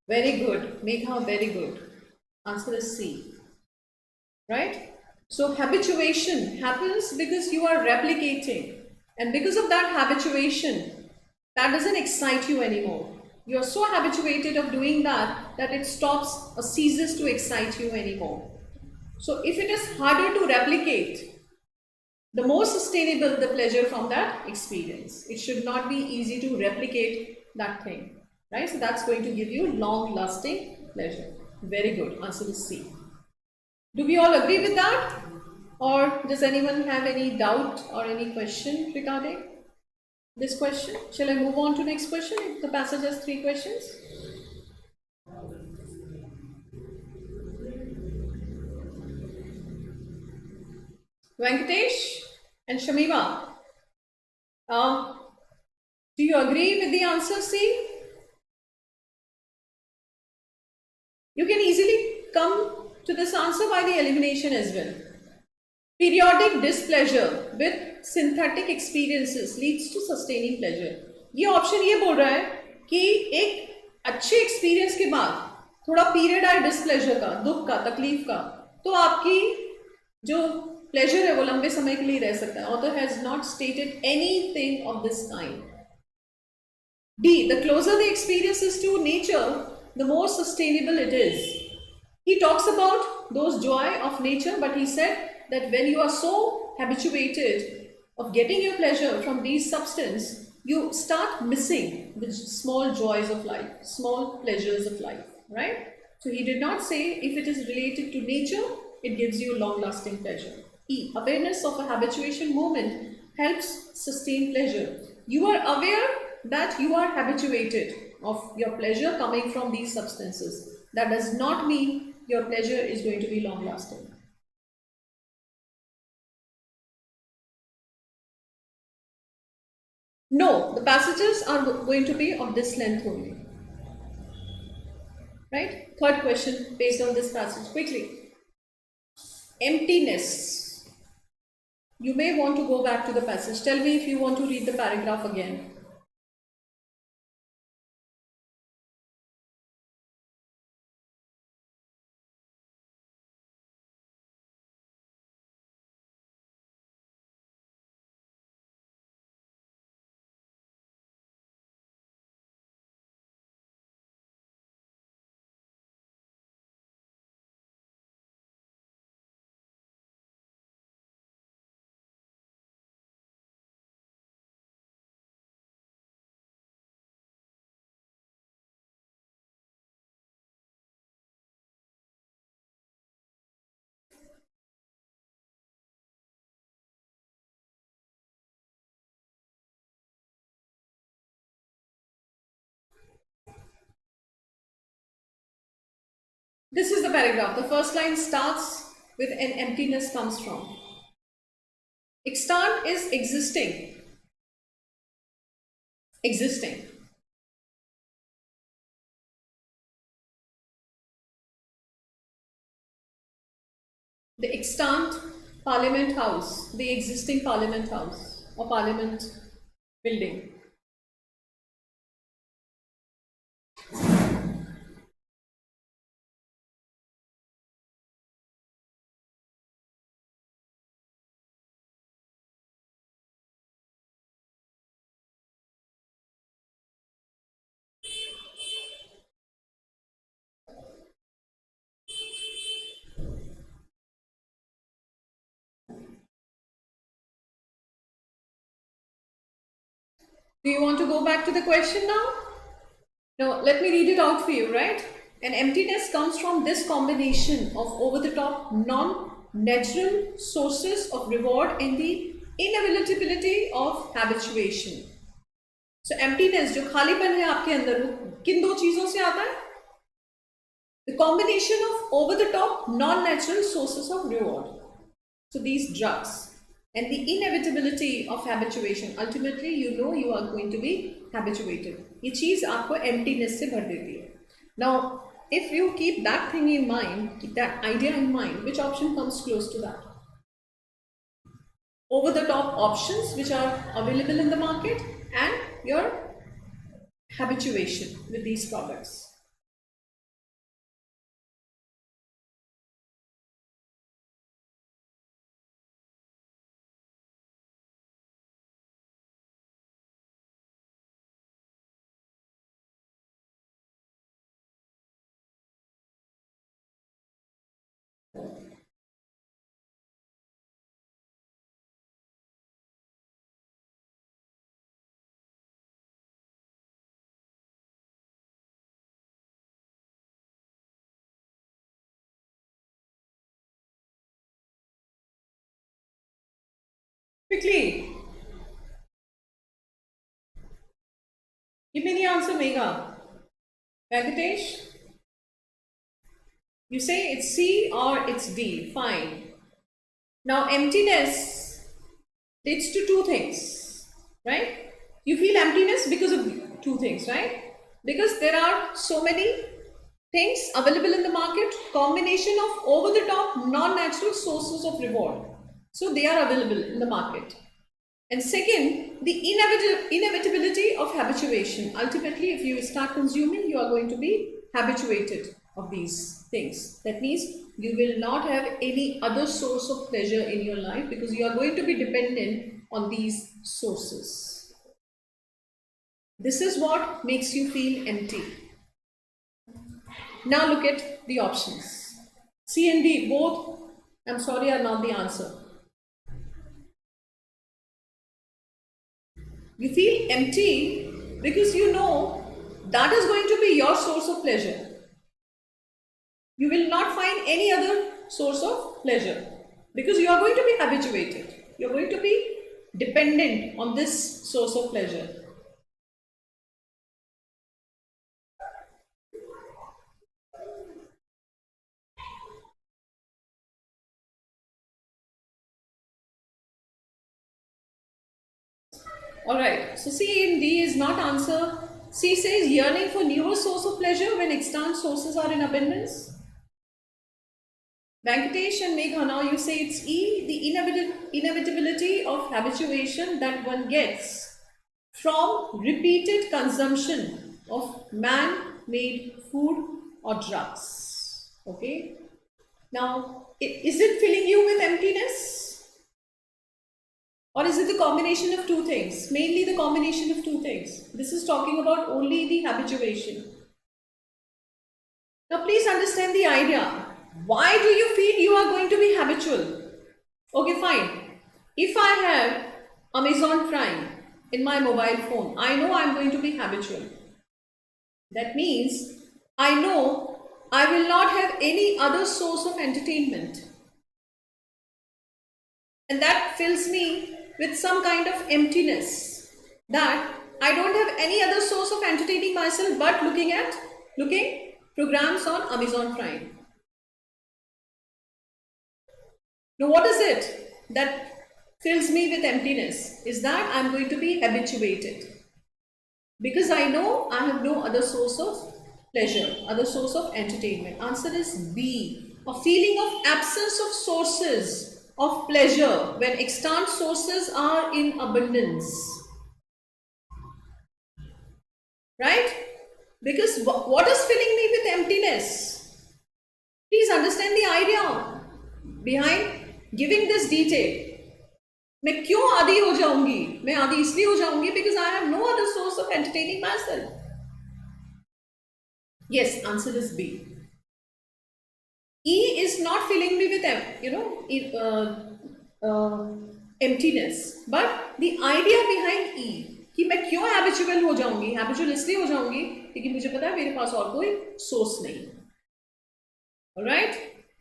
Very good. Megha, very good. Answer is C. Right? So habituation happens because you are replicating. And because of that habituation, that doesn't excite you anymore. You are so habituated of doing that that it stops or ceases to excite you anymore. So if it is harder to replicate, the more sustainable the pleasure from that experience. It should not be easy to replicate that thing. Right? So that's going to give you long-lasting pleasure. Very good. Answer is C. Do we all agree with that? Or does anyone have any doubt or any question regarding this question? Shall I move on to next question? If the passage has 3 questions. Venkatesh and Shamima, do you agree with the answer C? You can easily come to this answer by the elimination as well. Periodic displeasure with synthetic experiences leads to sustaining pleasure. ये option ये बोल रहा है कि एक अच्छे experience के बाद थोड़ा पीरियड आए डिस्प्लेजर का, दुख का, तकलीफ का, तो आपकी जो प्लेजर है वो लंबे समय के लिए रह सकता है. Author has not stated anything of this kind. D. The closer the experience is to nature, the more sustainable it is. He talks about those joy of nature, but he said that when you are so habituated of getting your pleasure from these substances, you start missing the small joys of life, small pleasures of life, right? So he did not say if it is related to nature, it gives you long-lasting pleasure. E. Awareness of a habituation moment helps sustain pleasure. You are aware that you are habituated of your pleasure coming from these substances. That does not mean your pleasure is going to be long-lasting. No, the passages are going to be of this length only. Right? Third question based on this passage. Quickly. Emptiness. You may want to go back to the passage. Tell me if you want to read the paragraph again. This is the paragraph. The first line starts with an emptiness comes from. Extant is existing. Existing. The extant Parliament House, the existing Parliament House or Parliament building. Do you want to go back to the question now? No, let me read it out for you, right? An emptiness comes from this combination of over-the-top, non-natural sources of reward and the inevitability of habituation. So emptiness, जो खालीपन है आपके अंदर, वो किन दो चीजों से आता है? The combination of over-the-top, non-natural sources of reward. So these drugs. And the inevitability of habituation. Ultimately, you know you are going to be habituated. ये चीज आपको emptiness से भर देती है. Now, if you keep that thing in mind, keep that idea in mind, which option comes close to that? Over the top options which are available in the market and your habituation with these products. Quickly, give me the answer, Megha. Venkatesh, you say it's C or it's D. Fine. Now, emptiness leads to two things, right? You feel emptiness because of two things, right? Because there are so many things available in the market, combination of over the top non-natural sources of reward. So they are available in the market. And second, the inevitability of habituation. Ultimately, if you start consuming, you are going to be habituated of these things. That means you will not have any other source of pleasure in your life because you are going to be dependent on these sources. This is what makes you feel empty. Now look at the options. C and D both, I'm sorry, are not the answer. You feel empty because you know that is going to be your source of pleasure. You will not find any other source of pleasure because you are going to be habituated. You are going to be dependent on this source of pleasure. Alright, so C in D is not answer. C says yearning for newer source of pleasure when extant sources are in abundance. Venkatesh and Megha, now you say it's E, the inevitability of habituation that one gets from repeated consumption of man-made food or drugs. Okay. Now, is it filling you with emptiness? Or is it the combination of two things? Mainly the combination of two things. This is talking about only the habituation. Now please understand the idea. Why do you feel you are going to be habitual? Okay, fine. If I have Amazon Prime in my mobile phone, I know I'm going to be habitual. That means I know I will not have any other source of entertainment. And that fills me with some kind of emptiness, that I don't have any other source of entertaining myself but looking programs on Amazon Prime. Now what is it that fills me with emptiness? Is that I'm going to be habituated because I know I have no other source of pleasure, other source of entertainment. Answer is B, a feeling of absence of sources of pleasure when extant sources are in abundance. Right? Because what is filling me with emptiness? Please understand the idea behind giving this detail. मैं क्यों आदी हो जाऊंगी? मैं आदी इसलिए हो जाऊंगी because I have no other source of entertaining myself. Yes, answer is B. E is not filling me with emptiness, but the idea behind E कि मैं क्यों habitual हो जाऊंगी, habitual इसलिए हो जाऊंगी क्योंकि मुझे पता है मेरे पास और कोई source नहीं. Alright?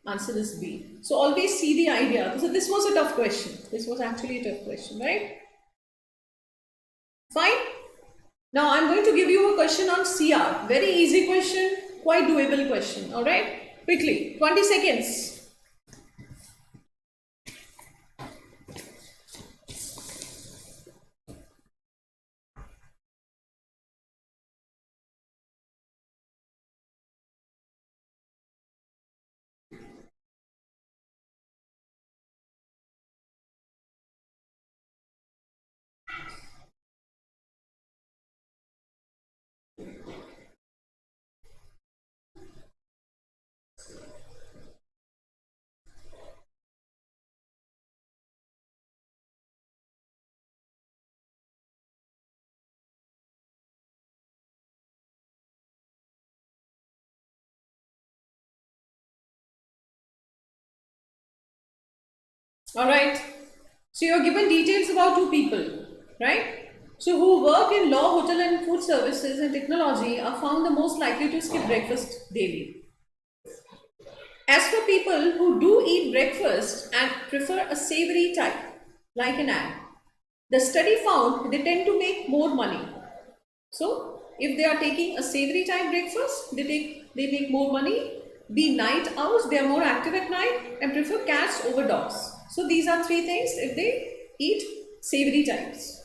Answer is B. So always see the idea. So this was a tough question. This was actually a tough question, right? Fine. Now I'm going to give you a question on CR. Very easy question, quite doable question. Alright? Quickly, 20 seconds. Alright. So you are given details about two people, right? So who work in law, hotel and food services and technology are found the most likely to skip breakfast daily. As for people who do eat breakfast and prefer a savory type, like an egg, the study found they tend to make more money. So if they are taking a savory type breakfast, they make more money. Be night owls, they are more active at night and prefer cats over dogs. So these are three things if they eat savory types.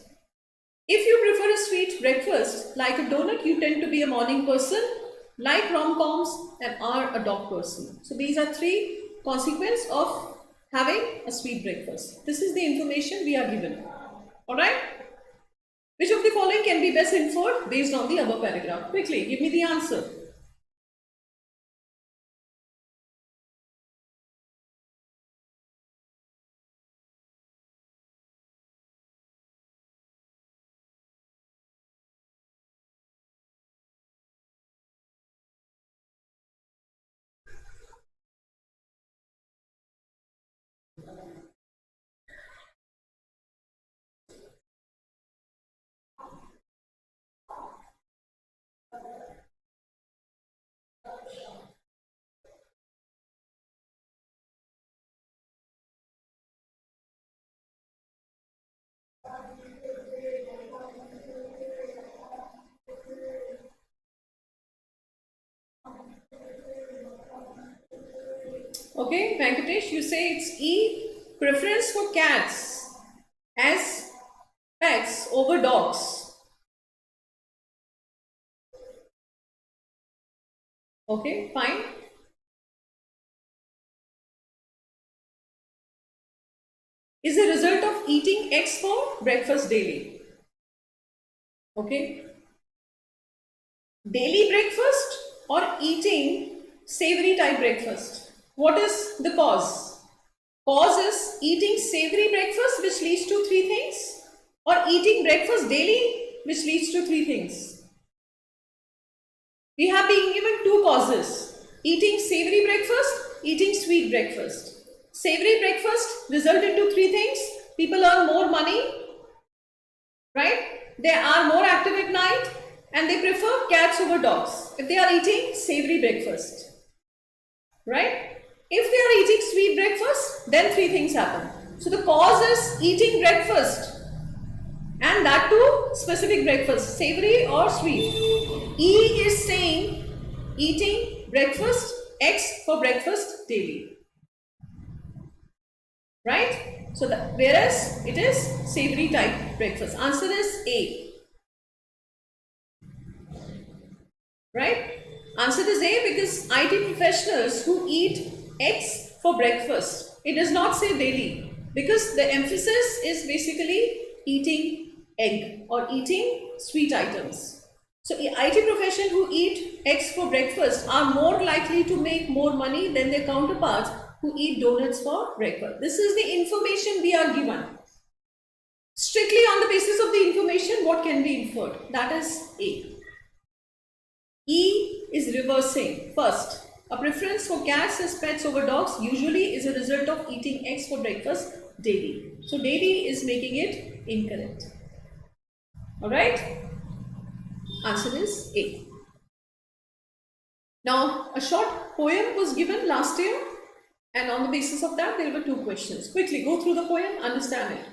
If you prefer a sweet breakfast like a donut, you tend to be a morning person, like rom-coms and are a dog person. So these are three consequences of having a sweet breakfast. This is the information we are given. Alright? Which of the following can be best inferred based on the above paragraph? Quickly, give me the answer. Okay, Venkatesh, you say it's E, preference for cats as pets over dogs. Okay, fine. Is a result of eating eggs for breakfast daily. Okay. Daily breakfast or eating savory type breakfast? What is the cause? Cause is eating savory breakfast, which leads to three things, or eating breakfast daily, which leads to three things. We have been given two causes: eating savory breakfast, eating sweet breakfast. Savory breakfast result into three things: people earn more money, right? They are more active at night and they prefer cats over dogs if they are eating savory breakfast, right? If they are eating sweet breakfast, then three things happen. So the cause is eating breakfast, and that too specific breakfast, savory or sweet. E is saying eating breakfast, eggs for breakfast daily, right? So whereas it is savory type breakfast. Answer is A, right? Answer is A because IT professionals who eat eggs for breakfast, it does not say daily because the emphasis is basically eating egg or eating sweet items. So IT professionals who eat eggs for breakfast are more likely to make more money than their counterparts who eat donuts for breakfast. This is the information we are given. Strictly on the basis of the information, what can be inferred? That is A. E is reversing. First, a preference for cats as pets over dogs usually is a result of eating eggs for breakfast daily. So daily is making it incorrect. Alright? Answer is A. Now, a short poem was given last year, and on the basis of that, there were two questions. Quickly go through the poem, understand it.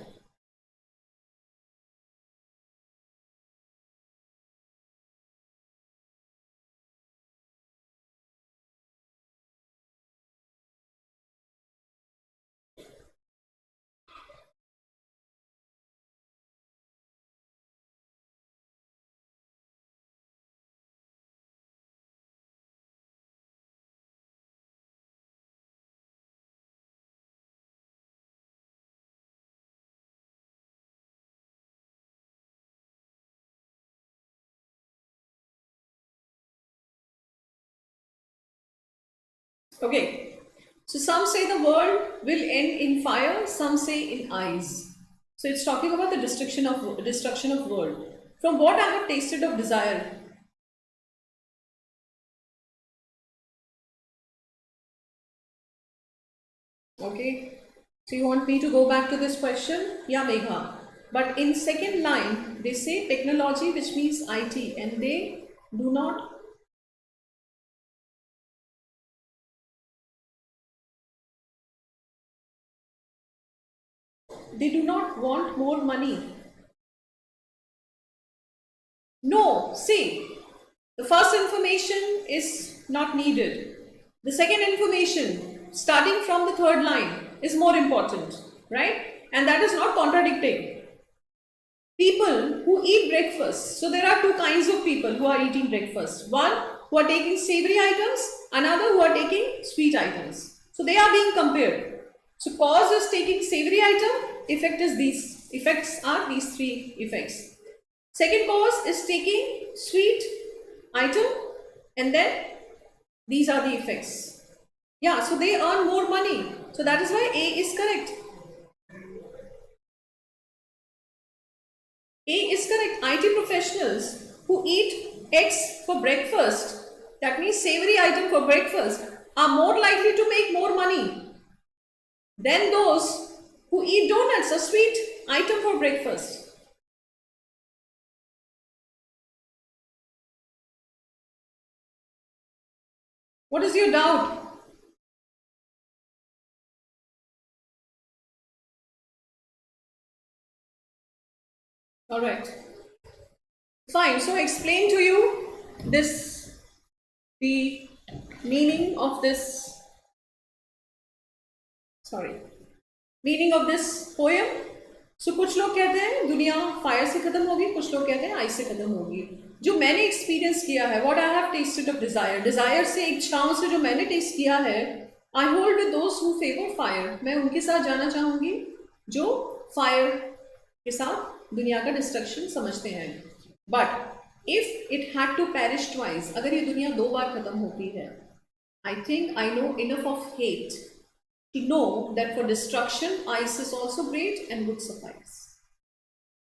Okay. So some say the world will end in fire, some say in eyes. So it's talking about the destruction of world. From what I have tasted of desire. Okay. So you want me to go back to this question? Yeah, Megha. But in second line, they say technology, which means IT, and they do not want more money. No, see, the first information is not needed. The second information, starting from the third line, is more important, right? And that is not contradicting. People who eat breakfast. So there are two kinds of people who are eating breakfast. One who are taking savory items, another who are taking sweet items. So they are being compared. So cause is taking savory item, effect is these. Effects are these three effects. Second cause is taking sweet item, and then these are the effects. Yeah, so they earn more money. So that is why A is correct. A is correct. IT professionals who eat eggs for breakfast, that means savory item for breakfast, are more likely to make more money than those who eat donuts, a sweet item for breakfast. What is your doubt? All right. Fine. So I explain to you this, the meaning of this, sorry, meaning of this poem. So कुछ लोग कहते हैं दुनिया fire से खत्म होगी, कुछ लोग कहते हैं आइस से खत्म होगी. जो मैंने एक्सपीरियंस किया है, what I have tasted of desire, desire से इच्छाओं से जो मैंने टेस्ट किया है, I hold with those who favour fire. मैं उनके साथ जाना चाहूंगी जो फायर के साथ दुनिया का डिस्ट्रक्शन समझते हैं. But if it had to perish twice, अगर ये दुनिया दो बार खत्म होती है, I think I know enough of hate to know that for destruction ice is also great and would suffice.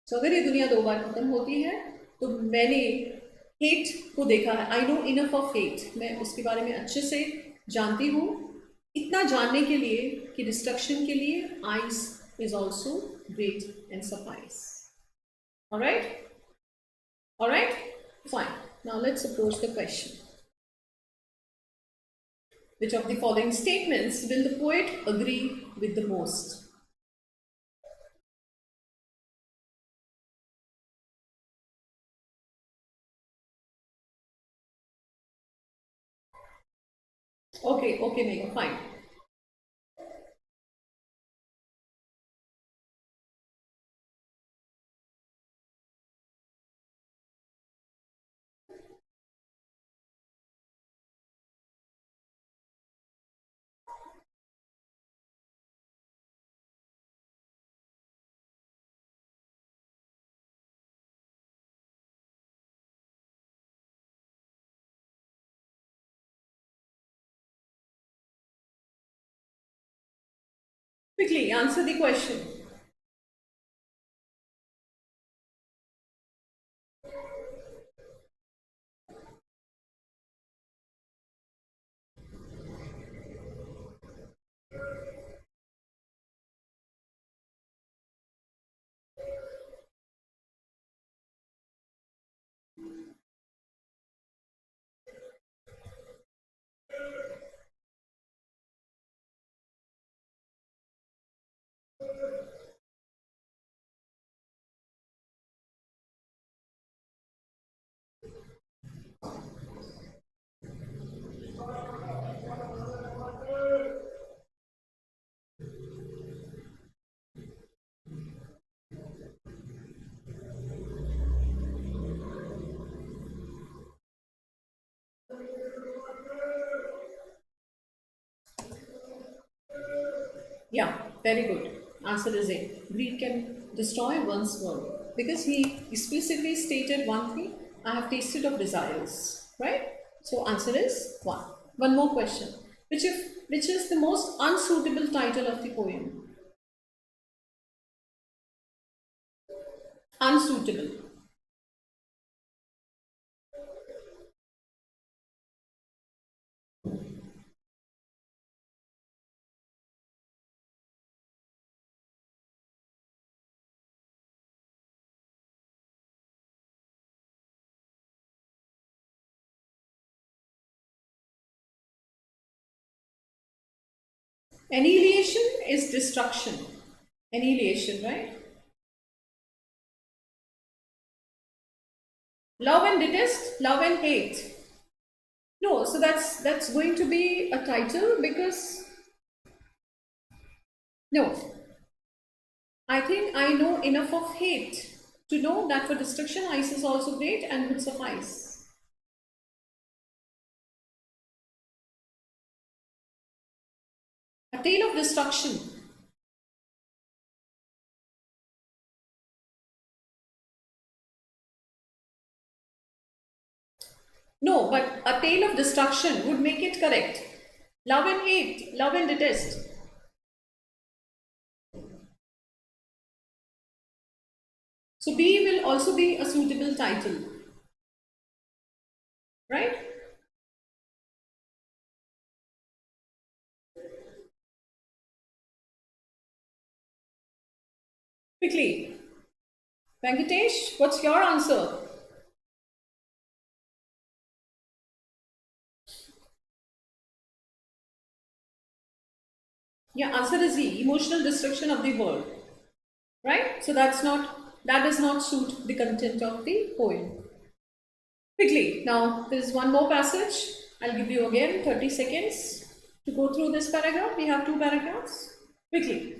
So अगर ये दुनिया दो बार खत्म होती है तो मैंने हेट को देखा है. आई नो इनफ ऑफ हेट, मैं उसके बारे में अच्छे से जानती हूँ, इतना जानने के लिए कि डिस्ट्रक्शन के लिए ice is also great and suffice. Alright, fine. Now let's approach the question. Which of the following statements will the poet agree with the most? Okay, Megha, fine. Quickly answer the question. Yeah, very good. Answer is A. Greed can destroy one's world, because he explicitly stated one thing: I have tasted of desires. Right? So answer is 1. One more question. Which is the most unsuitable title of the poem? Unsuitable. Annihilation is destruction. Annihilation, right? Love and detest, love and hate. No, so that's going to be a title because no, I think I know enough of hate to know that for destruction, ice is also great and would suffice. A tale of destruction. No, but a tale of destruction would make it correct. Love and hate, love and detest. So B will also be a suitable title, right? Quickly. Venkatesh, what's your answer? Yeah, answer is E, emotional destruction of the world. Right? So that does not suit the content of the poem. Quickly, now there is one more passage. I'll give you again 30 seconds to go through this paragraph. We have two paragraphs. Quickly.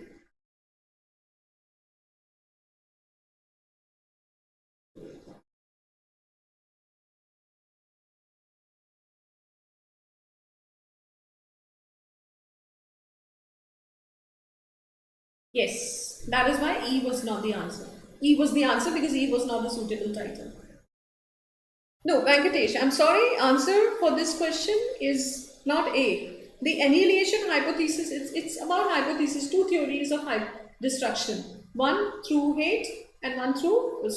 Yes, that is why E was not the answer. E was the answer because E was not the suitable title. No, Venkatesh, I'm sorry, answer for this question is not A. The annihilation hypothesis, it's about hypothesis, two theories of destruction. One through hate and one through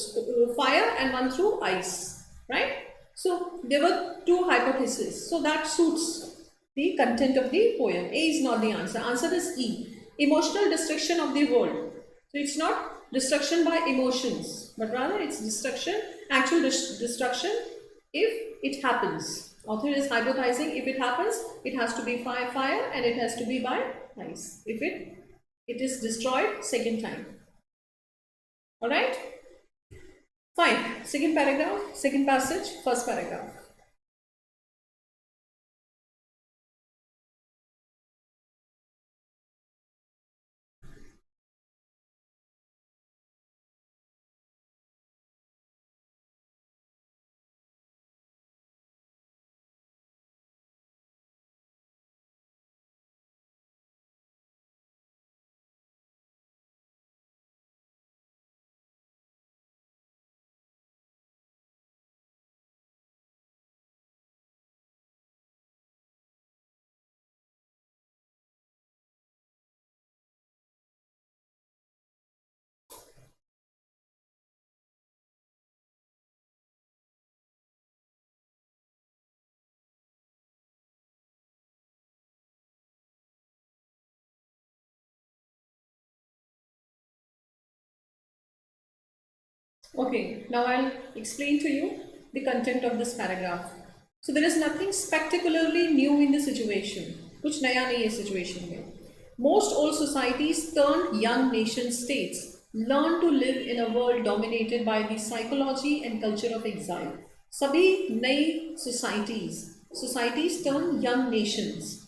fire and one through ice, right? So there were two hypotheses. So that suits the content of the poem. A is not the answer. Answer is E. Emotional destruction of the world. So it's not destruction by emotions, but rather it's destruction, actual destruction if it happens. Author is hypothesizing if it happens, it has to be fire and it has to be by ice. If it is destroyed second time. Alright? Fine. Second paragraph, second passage, first paragraph. Okay, now I'll explain to you the content of this paragraph. So there is nothing spectacularly new in the situation. कुछ नया नहीं है situation में. Most all societies turned young nation states learn to live in a world dominated by the psychology and culture of exile. सभी नई societies turn young nations.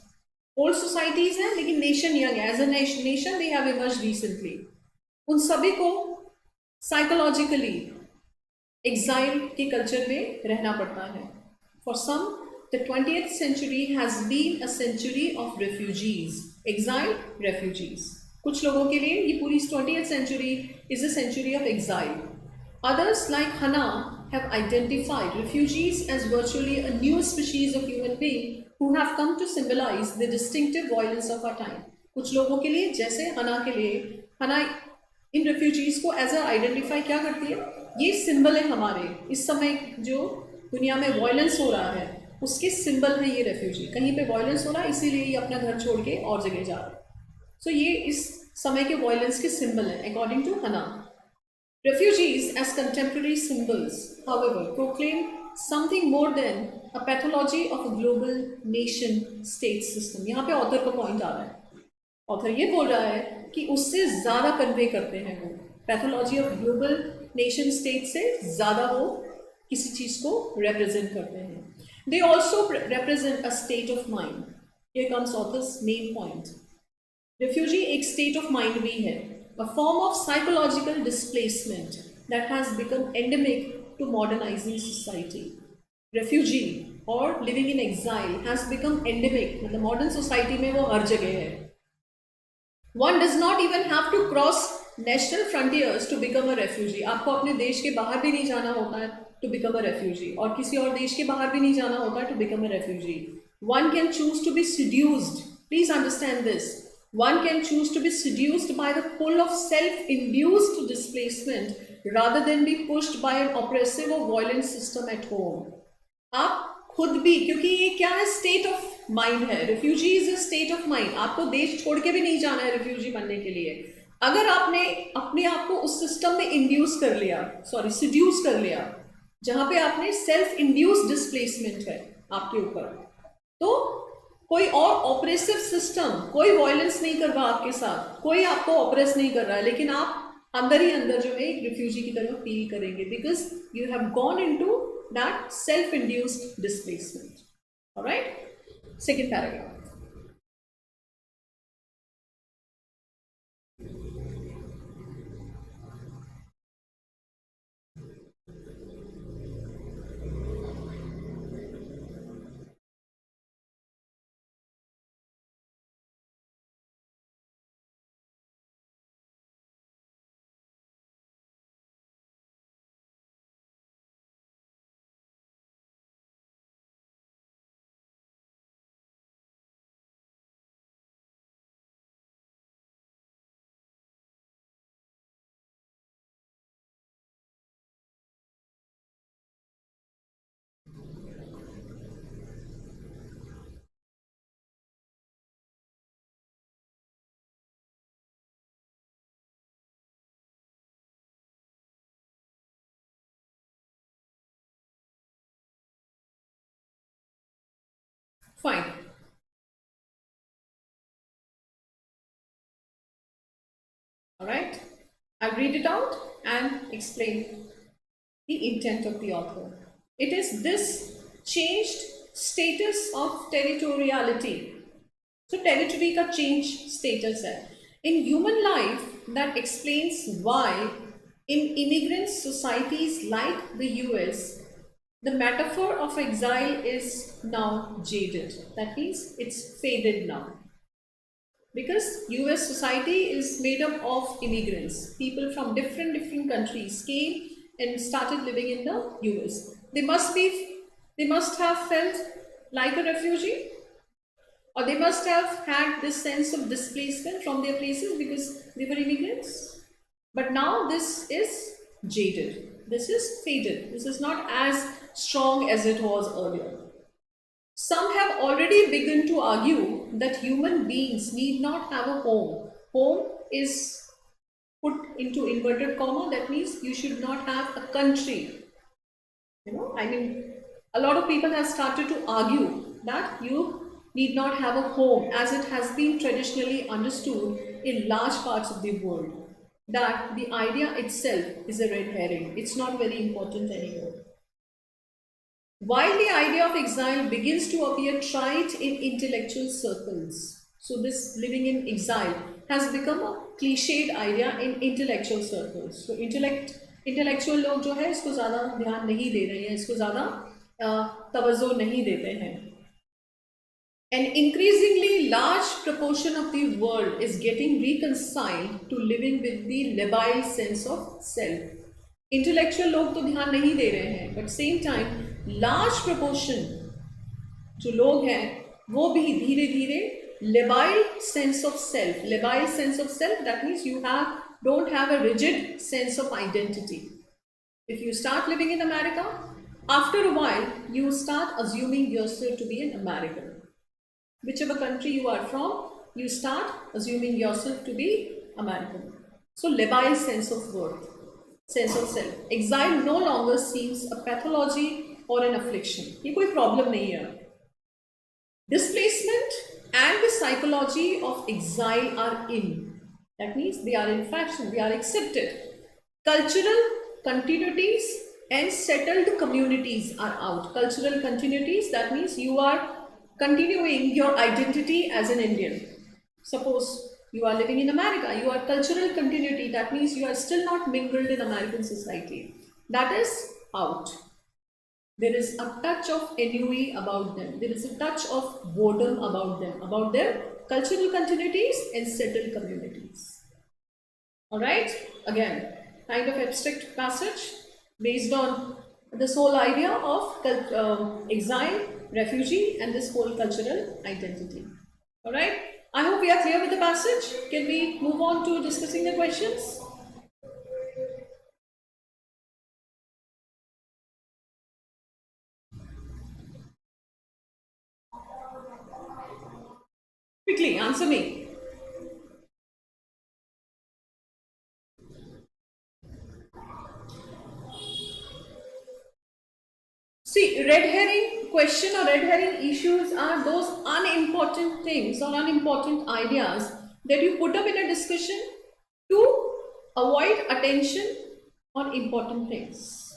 Old societies हैं लेकिन nation young है. As a nation they have emerged recently. उन सभी को psychologically exile के culture में रहना पड़ता है. For some the 20th century has been a century of refugees. Exile refugees, कुछ लोगों के लिए ये पूरी 20th century is a century of exile. Others like Hannah have identified refugees as virtually a new species of human being who have come to symbolize the distinctive violence of our time. कुछ लोगों के लिए जैसे हना के लिए, हना इन refugees को एज अ आइडेंटिफाई क्या करती है, ये सिंबल है हमारे इस समय जो दुनिया में वायलेंस हो रहा है उसके सिंबल है ये रेफ्यूजी. कहीं पे वायलेंस हो रहा है इसीलिए ये अपना घर छोड़ के और जगह जा रहा है. सो ये इस समय के वायलेंस के सिंबल है अकॉर्डिंग टू हना. Refugees as contemporary symbols, however, proclaim something more than a pathology of a global nation-state system. यहाँ पे author का point आ रहा है. ऑथर ये बोल रहा है कि उससे ज़्यादा कन्वे करते हैं वो, pathology of global nation state से ज़्यादा वो किसी चीज़ को रिप्रेजेंट करते हैं. They also represent a state of mind. Here comes authors main point. Refugee एक स्टेट ऑफ माइंड भी है, a form of psychological displacement that has become endemic to modernising society. Refugee और living in exile has become endemic, मतलब modern society में वो हर जगह है. One does not even have to cross national frontiers to become a refugee. आपको अपने देश के बाहर भी नहीं जाना होता है to become a refugee, और किसी और देश के बाहर भी नहीं जाना होता है to become a refugee. One can choose to be seduced. Please understand this. One can choose to be seduced by the pull of self-induced displacement rather than be pushed by an oppressive or violent system at home. आप खुद भी, क्योंकि ये क्या है, state of mind है. Refugee is a state of mind. आपको देश छोड़ के भी नहीं जाना है रिफ्यूजी बनने के लिए. अगर आपने अपने आप को उस सिस्टम में इंड्यूस कर लिया, सॉरी सिड्यूस कर लिया, जहां पे आपने सेल्फ इंड्यूस डिस्प्लेसमेंट है आपके ऊपर, तो कोई और ऑपरेसिव सिस्टम, कोई वायलेंस नहीं कर रहा आपके साथ, कोई आपको ऑपरेस नहीं कर रहा है, लेकिन आप अंदर ही अंदर जो है एक रिफ्यूजी की तरह फील करेंगे, because you have gone into that self-induced displacement. All right, second paragraph. Fine. All right, I'll read it out and explain the intent of the author. It is this changed status of territoriality. So territory का change status है in human life that explains why in immigrant societies like the US the metaphor of exile is now jaded. That means it's faded now, because US society is made up of immigrants. People from different countries came and started living in the US. They must have felt like a refugee, or they must have had this sense of displacement from their places because they were immigrants. But now this is jaded, this is faded, this is not as strong as it was earlier. Some have already begun to argue that human beings need not have a home. Home is put into inverted comma, that means you should not have a country. I mean, a lot of people have started to argue that you need not have a home, as it has been traditionally understood in large parts of the world, that the idea itself is a red herring. It's not very important anymore. While the idea of exile begins to appear trite in intellectual circles, so this living in exile has become a cliched idea in intellectual circles. So intellectual लोग जो है इसको ज़्यादा ध्यान नहीं दे रहे हैं, इसको ज़्यादा तवज्जो नहीं देते हैं. An increasingly large proportion of the world is getting reconciled to living with the labile sense of self. Intellectual लोग तो ध्यान नहीं दे रहे हैं, but same time large proportion जो लोग हैं वो भी धीरे धीरे labile sense of self. Labile sense of self, that means you don't have a rigid sense of identity. If you start living in America, after a while you start assuming yourself to be an American. Whichever country you are from, you start assuming yourself to be American. So labile sense of worth, sense of self. Exile no longer seems a pathology or an affliction. ये कोई problem नहीं है. Displacement and the psychology of exile are in. That means they are in fashion, they are accepted. Cultural continuities and settled communities are out. Cultural continuities, that means you are continuing your identity as an Indian. Suppose you are living in America, you are cultural continuity, that means you are still not mingled in American society. That is out. There is a touch of ennui about them. There is a touch of boredom about their cultural continuities and settled communities. Alright, again, kind of abstract passage based on this whole idea of exile, refugee, and this whole cultural identity. Alright, I hope we are clear with the passage. Can we move on to discussing the questions? Quickly, answer me. See, red herring question or red herring issues are those unimportant things or unimportant ideas that you put up in a discussion to avoid attention on important things.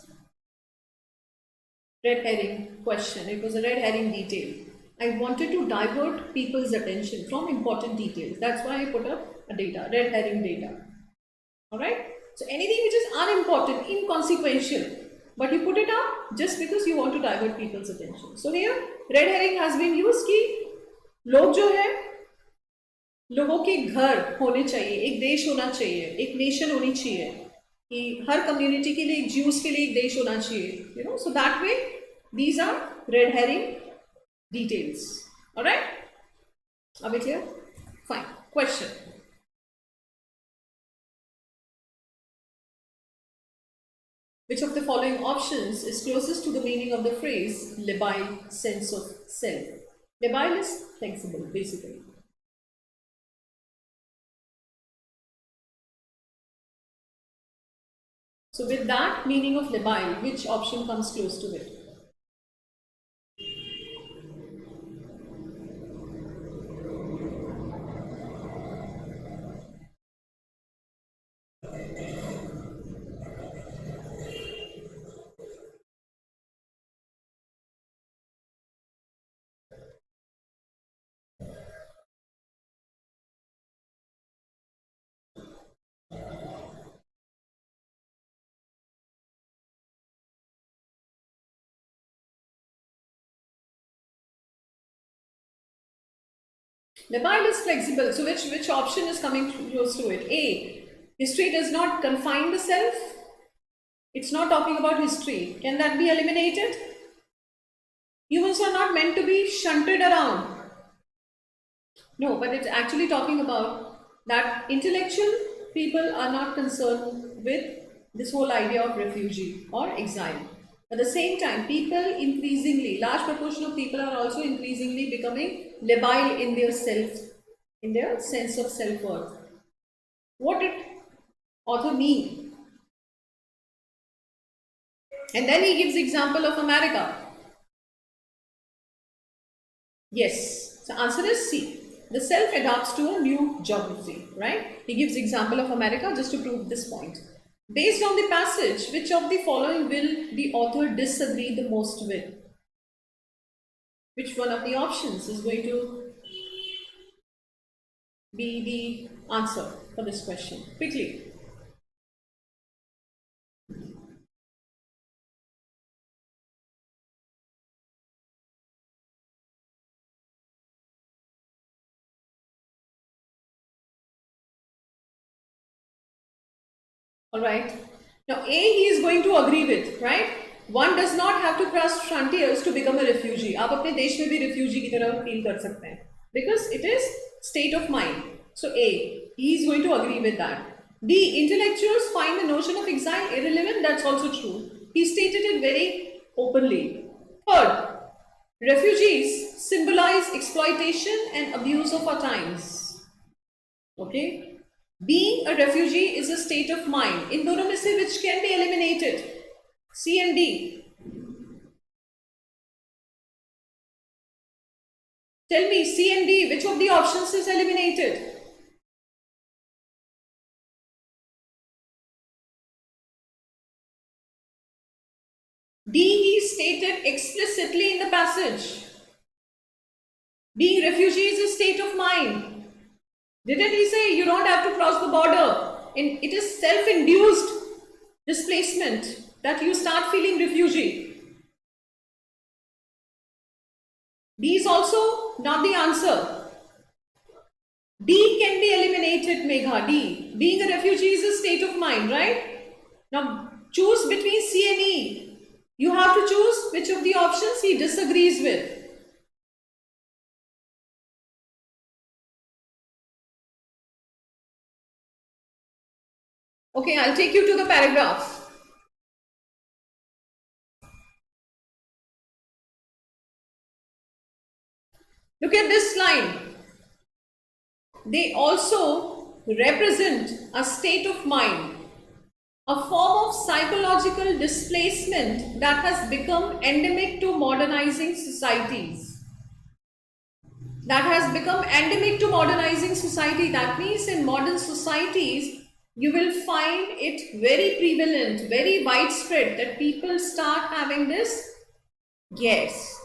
Red herring question, it was a red herring detail. I wanted to divert people's attention from important details. That's why I put up a data, red herring data. Alright? So anything which is unimportant, inconsequential, but you put it up just because you want to divert people's attention. So here, red herring has been used कि लोग जो है लोगों के घर होने चाहिए, एक देश होना चाहिए, एक नेशन होनी चाहिए, कि हर कम्युनिटी के लिए, एक ज्यूस के लिए एक देश होना चाहिए. You know, so that way, these are red herring details. Alright? Are we clear? Fine. Question. Which of the following options is closest to the meaning of the phrase labile sense of self? Labile is flexible, basically. So with that meaning of labile, which option comes close to it? Labile is flexible. So which option is coming close to it? A. History does not confine the self. It's not talking about history. Can that be eliminated? Humans are not meant to be shunted around. No, but it's actually talking about that intellectual people are not concerned with this whole idea of refugee or exile. At the same time, people increasingly, large proportion of people are also increasingly becoming labile in their self, in their sense of self-worth. What did author mean? And then he gives example of America. Yes, so answer is C. The self adapts to a new geography, right? He gives example of America just to prove this point. Based on the passage, which of the following will the author disagree the most with? Which one of the options is going to be the answer for this question? Quickly. Alright. Now A he is going to agree with, right? One does not have to cross frontiers to become a refugee. आप अपने देश में भी refugee की तरह feel कर सकते हैं. Because it is state of mind. So A, he is going to agree with that. B, intellectuals find the notion of exile irrelevant. That's also true. He stated it very openly. Third, refugees symbolize exploitation and abuse of our times. Okay. Being a refugee is a state of mind. In दोनों में से which can be eliminated? C and D. Tell me, C and D, which of the options is eliminated? D, he stated explicitly in the passage. Being refugee is a state of mind. Didn't he say you don't have to cross the border? And it is self-induced displacement that you start feeling refugee. D is also not the answer. D can be eliminated, Megha. D. Being a refugee is a state of mind, right? Now choose between C and E. You have to choose which of the options he disagrees with. Okay, I'll take you to the paragraph. Look at this line. They also represent a state of mind, a form of psychological displacement that has become endemic to modernizing societies. That has become endemic to modernizing society. That means in modern societies, you will find it very prevalent, very widespread that people start having this. Yes.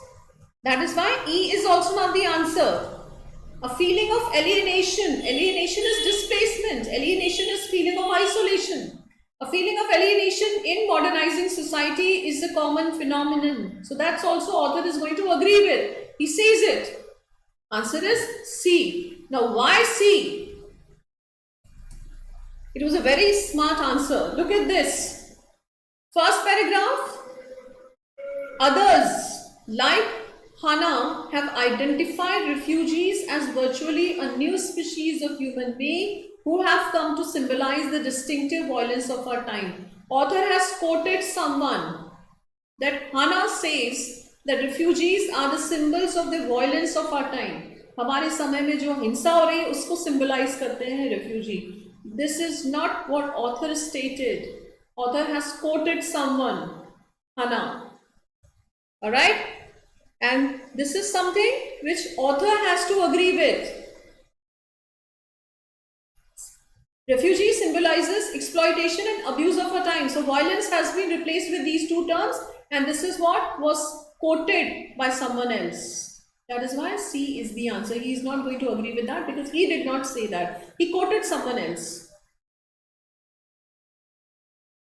That is why E is also not the answer. A feeling of alienation. Alienation is displacement. Alienation is feeling of isolation. A feeling of alienation in modernizing society is a common phenomenon. So that's also author is going to agree with. He says it. Answer is C. Now why C? It was a very smart answer. Look at this. First paragraph. Others like Hannah have identified refugees as virtually a new species of human being who have come to symbolize the distinctive violence of our time. Author has quoted someone that Hannah says that refugees are the symbols of the violence of our time. हमारे समय में जो हिंसा हो रही है उसको symbolize करते हैं refugee. This is not what author stated. Author has quoted someone, Hannah. Alright? And this is something which author has to agree with. Refugee symbolizes exploitation and abuse of our time. So violence has been replaced with these two terms, and this is what was quoted by someone else. That is why C is the answer. He is not going to agree with that because he did not say that. He quoted someone else.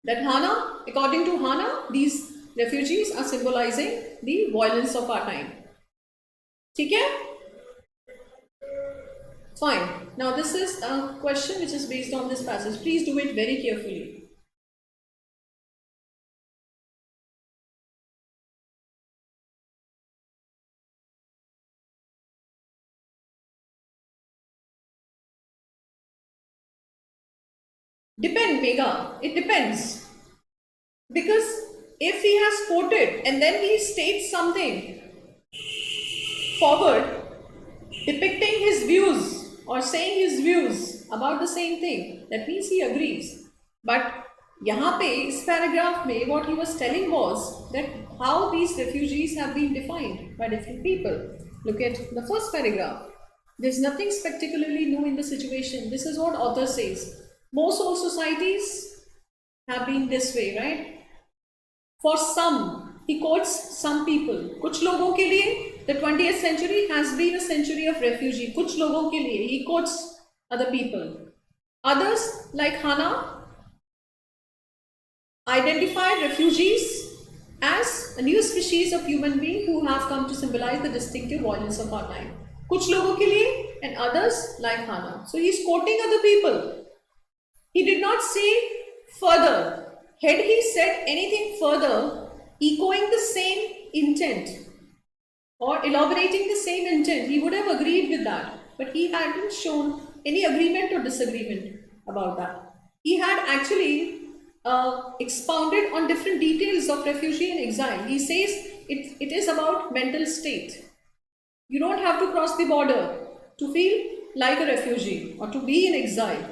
That Hannah, according to Hannah, these refugees are symbolizing the violence of our time. Okay? Fine. Now this is a question which is based on this passage. Please do it very carefully. Megha. It depends. Because if he has quoted and then he states something forward depicting his views or saying his views about the same thing, that means he agrees. But यहाँ पे इस paragraph में what he was telling was that how these refugees have been defined by different people. Look at the first paragraph. There's nothing spectacularly new in the situation. This is what author says. Most old societies have been this way, right? For some, he quotes some people. कुछ लोगों के लिए the 20th century has been a century of refugee. कुछ लोगों के लिए he quotes other people. Others, like Hannah, identified refugees as a new species of human being who have come to symbolize the distinctive violence of our time. कुछ लोगों के लिए and others like Hannah. So he is quoting other people. He did not say further. Had he said anything further, echoing the same intent or elaborating the same intent, he would have agreed with that. But he hadn't shown any agreement or disagreement about that. He had actually expounded on different details of refugee and exile. He says it is about mental state. You don't have to cross the border to feel like a refugee or to be in exile.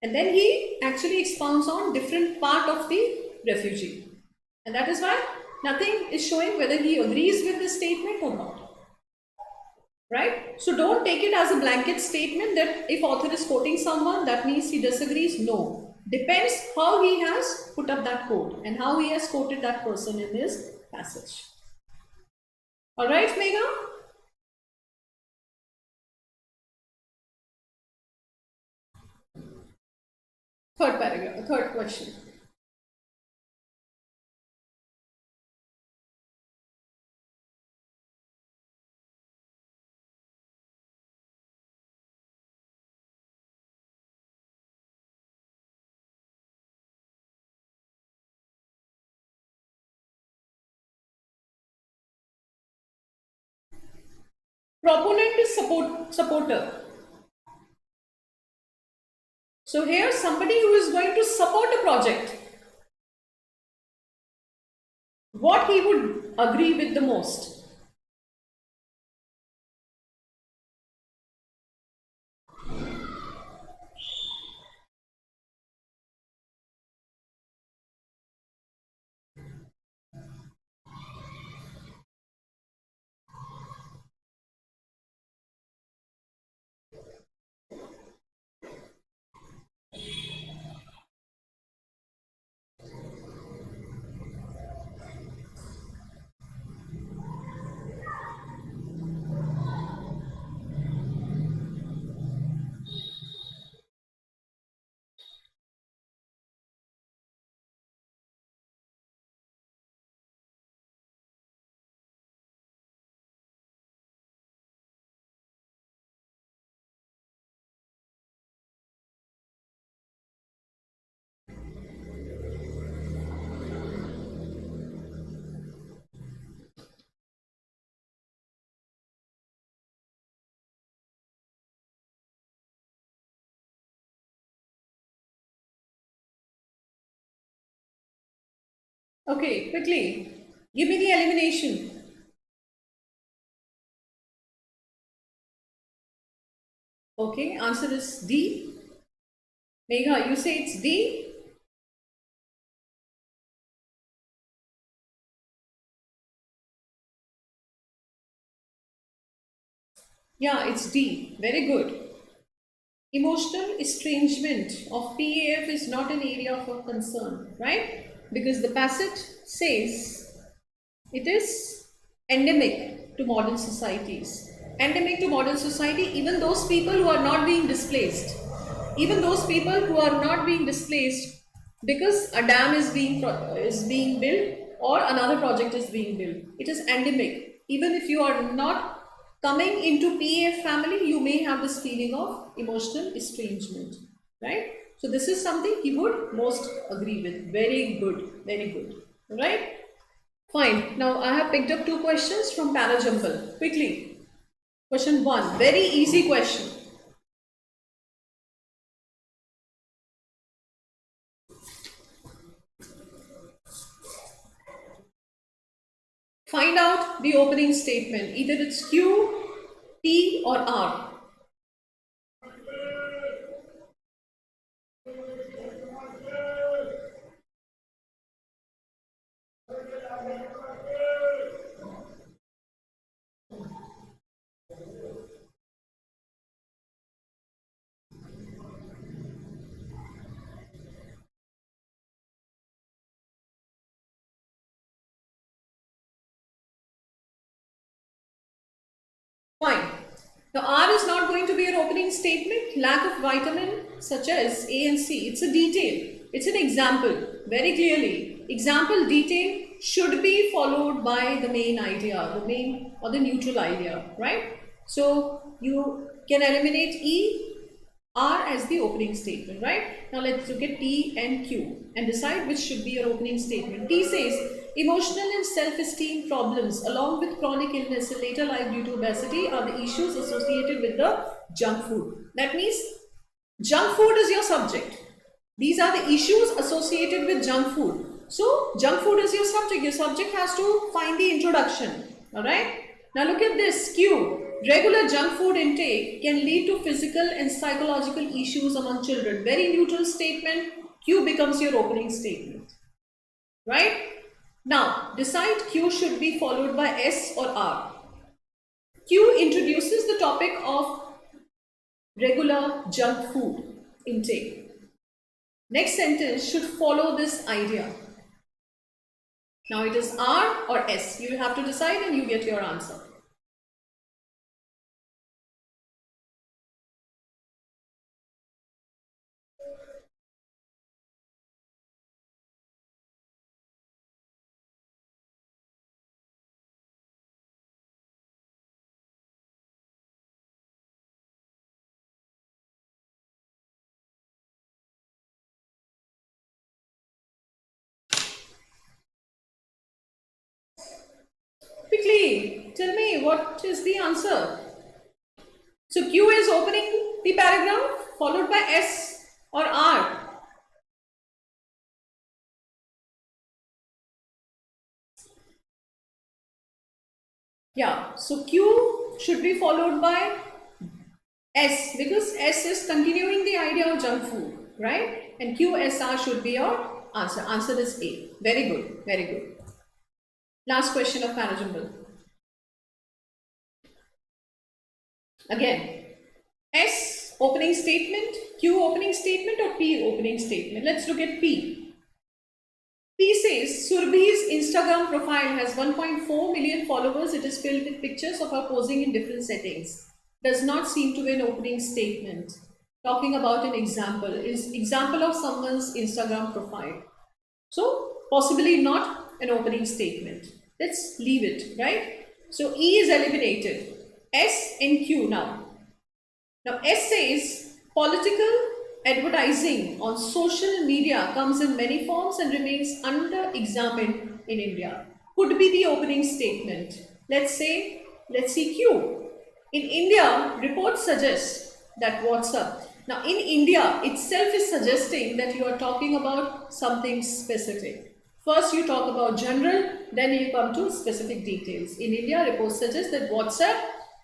And then he actually expounds on different part of the refugee. And that is why nothing is showing whether he agrees with this statement or not. right? So don't take it as a blanket statement that if author is quoting someone, that means he disagrees. No. Depends how he has put up that quote and how he has quoted that person in his passage. All right, Megha? Third paragraph, third question. Proponent is supporter. So here somebody who is going to support a project, what he would agree with the most. Okay, quickly, give me the elimination. Okay, answer is D. Megha, you say it's D? Yeah, it's D. Very good. Emotional estrangement of PAF is not an area of concern, right? Because the passage says it is endemic to modern societies. Endemic to modern society, even those people who are not being displaced. Even those people who are not being displaced because a dam is being built or another project is being built. It is endemic. Even if you are not coming into PAF family, you may have this feeling of emotional estrangement, right? So this is something he would most agree with. Very good, very good, right? Fine. Now I have picked up two questions from Parajumble. Quickly. Question 1. Very easy question. Find out the opening statement. Either it's Q, T or R. Fine. Now R is not going to be an opening statement. Lack of vitamin such as A and C. It's a detail. It's an example. Very clearly. Example detail should be followed by the main idea, the main or the neutral idea, right? So you can eliminate E, R as the opening statement, right? Now let's look at T and Q and decide which should be your opening statement. T says, emotional and self-esteem problems along with chronic illness in later life due to obesity are the issues associated with the junk food. That means junk food is your subject. These are the issues associated with junk food. So junk food is your subject. Your subject has to find the introduction. Alright. Now look at this. Q. Regular junk food intake can lead to physical and psychological issues among children. Very neutral statement. Q becomes your opening statement. Right? Now decide Q should be followed by S or R. Q introduces the topic of regular junk food intake. Next sentence should follow this idea. Now it is R or S. You will have to decide and you get your answer. Quickly, tell me what is the answer. So Q is opening the paragraph followed by S or R. Yeah, so Q should be followed by S because S is continuing the idea of junk food, right? And QSR should be your answer. Answer is A. Very good, very good. Last question of manageable. Again, S opening statement, Q opening statement or P opening statement. Let's look at P. P says, Surbhi's Instagram profile has 1.4 million followers. It is filled with pictures of her posing in different settings. Does not seem to be an opening statement. Talking about an example. Is example of someone's Instagram profile. So, possibly not an opening statement. Let's leave it, right? So, E is eliminated. S and Q now. Now, S says, political advertising on social media comes in many forms and remains under examined in India. Could be the opening statement. Let's see Q. In India, reports suggest that WhatsApp. Now, in India itself is suggesting that you are talking about something specific. First, you talk about general, then you come to specific details. In India, reports suggest that WhatsApp,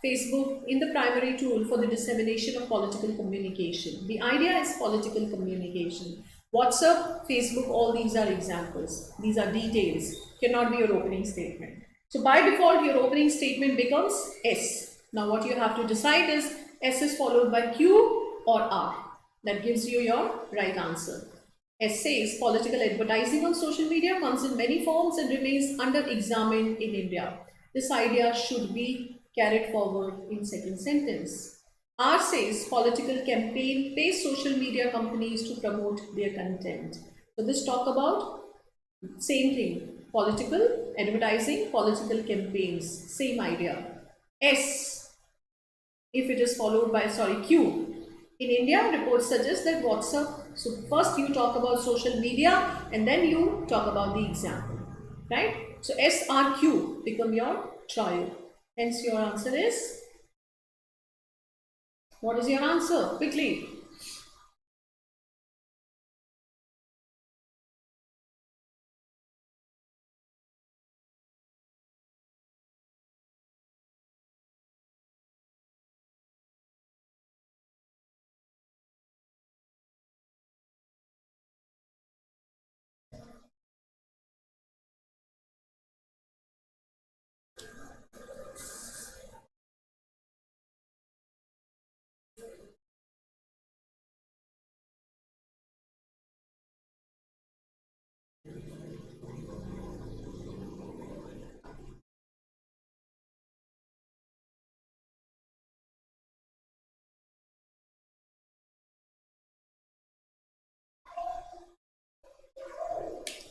Facebook in the primary tool for the dissemination of political communication. The idea is political communication. WhatsApp, Facebook, all these are examples. These are details. Cannot be your opening statement. So by default, your opening statement becomes S. Now what you have to decide is S is followed by Q or R. That gives you your right answer. S says political advertising on social media comes in many forms and remains under examined in India. This idea should be carried forward in second sentence. R says political campaign pays social media companies to promote their content. So this talk about same thing, political advertising, political campaigns, same idea. S, if it is followed by, Q. In India, reports suggest that WhatsApp, so first you talk about social media and then you talk about the example, right? So SRQ become your trial. Hence your answer is, what is your answer? Quickly.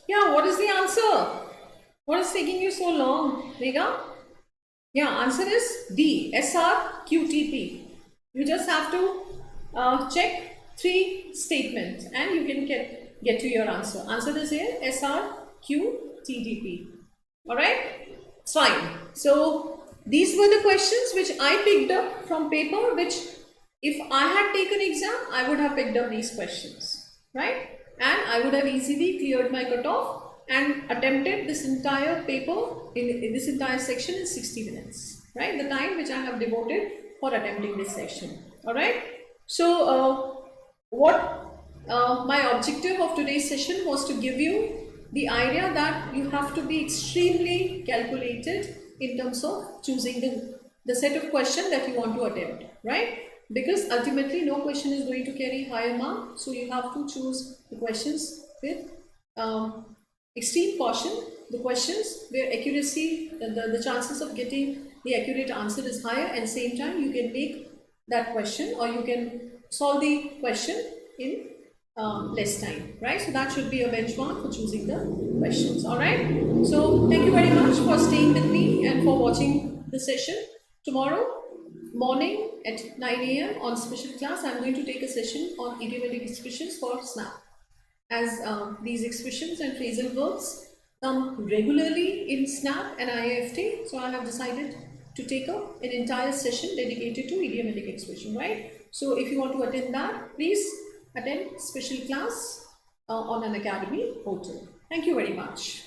Yeah, what is the answer? What is taking you so long, Vega? Yeah, answer is D, SRQTP. You just have to check 3 statements and you can get to your answer. Answer is here, SRQTDP. Alright? It's fine. So, these were the questions which I picked up from paper, which if I had taken exam, I would have picked up these questions. Right? And I would have easily cleared my cutoff and attempted this entire paper in this entire section in 60 minutes, right? The time which I have devoted for attempting this section. All right. So what my objective of today's session was to give you the idea that you have to be extremely calculated in terms of choosing the the set of questions that you want to attempt, right? Because ultimately no question is going to carry higher mark, so you have to choose the questions with extreme caution, the questions where accuracy, the chances of getting the accurate answer is higher, and same time you can make that question, or you can solve the question in less time, right? So that should be a benchmark for choosing the questions. All right, so thank you very much for staying with me and for watching the session. Tomorrow morning at 9 a.m. on special class, I'm going to take a session on idiomatic expressions for SNAP, as these expressions and phrasal verbs come regularly in SNAP and IIFT. So I have decided to take up an entire session dedicated to idiomatic expression, right? So if you want to attend that, please attend special class on an academy portal. Thank you very much.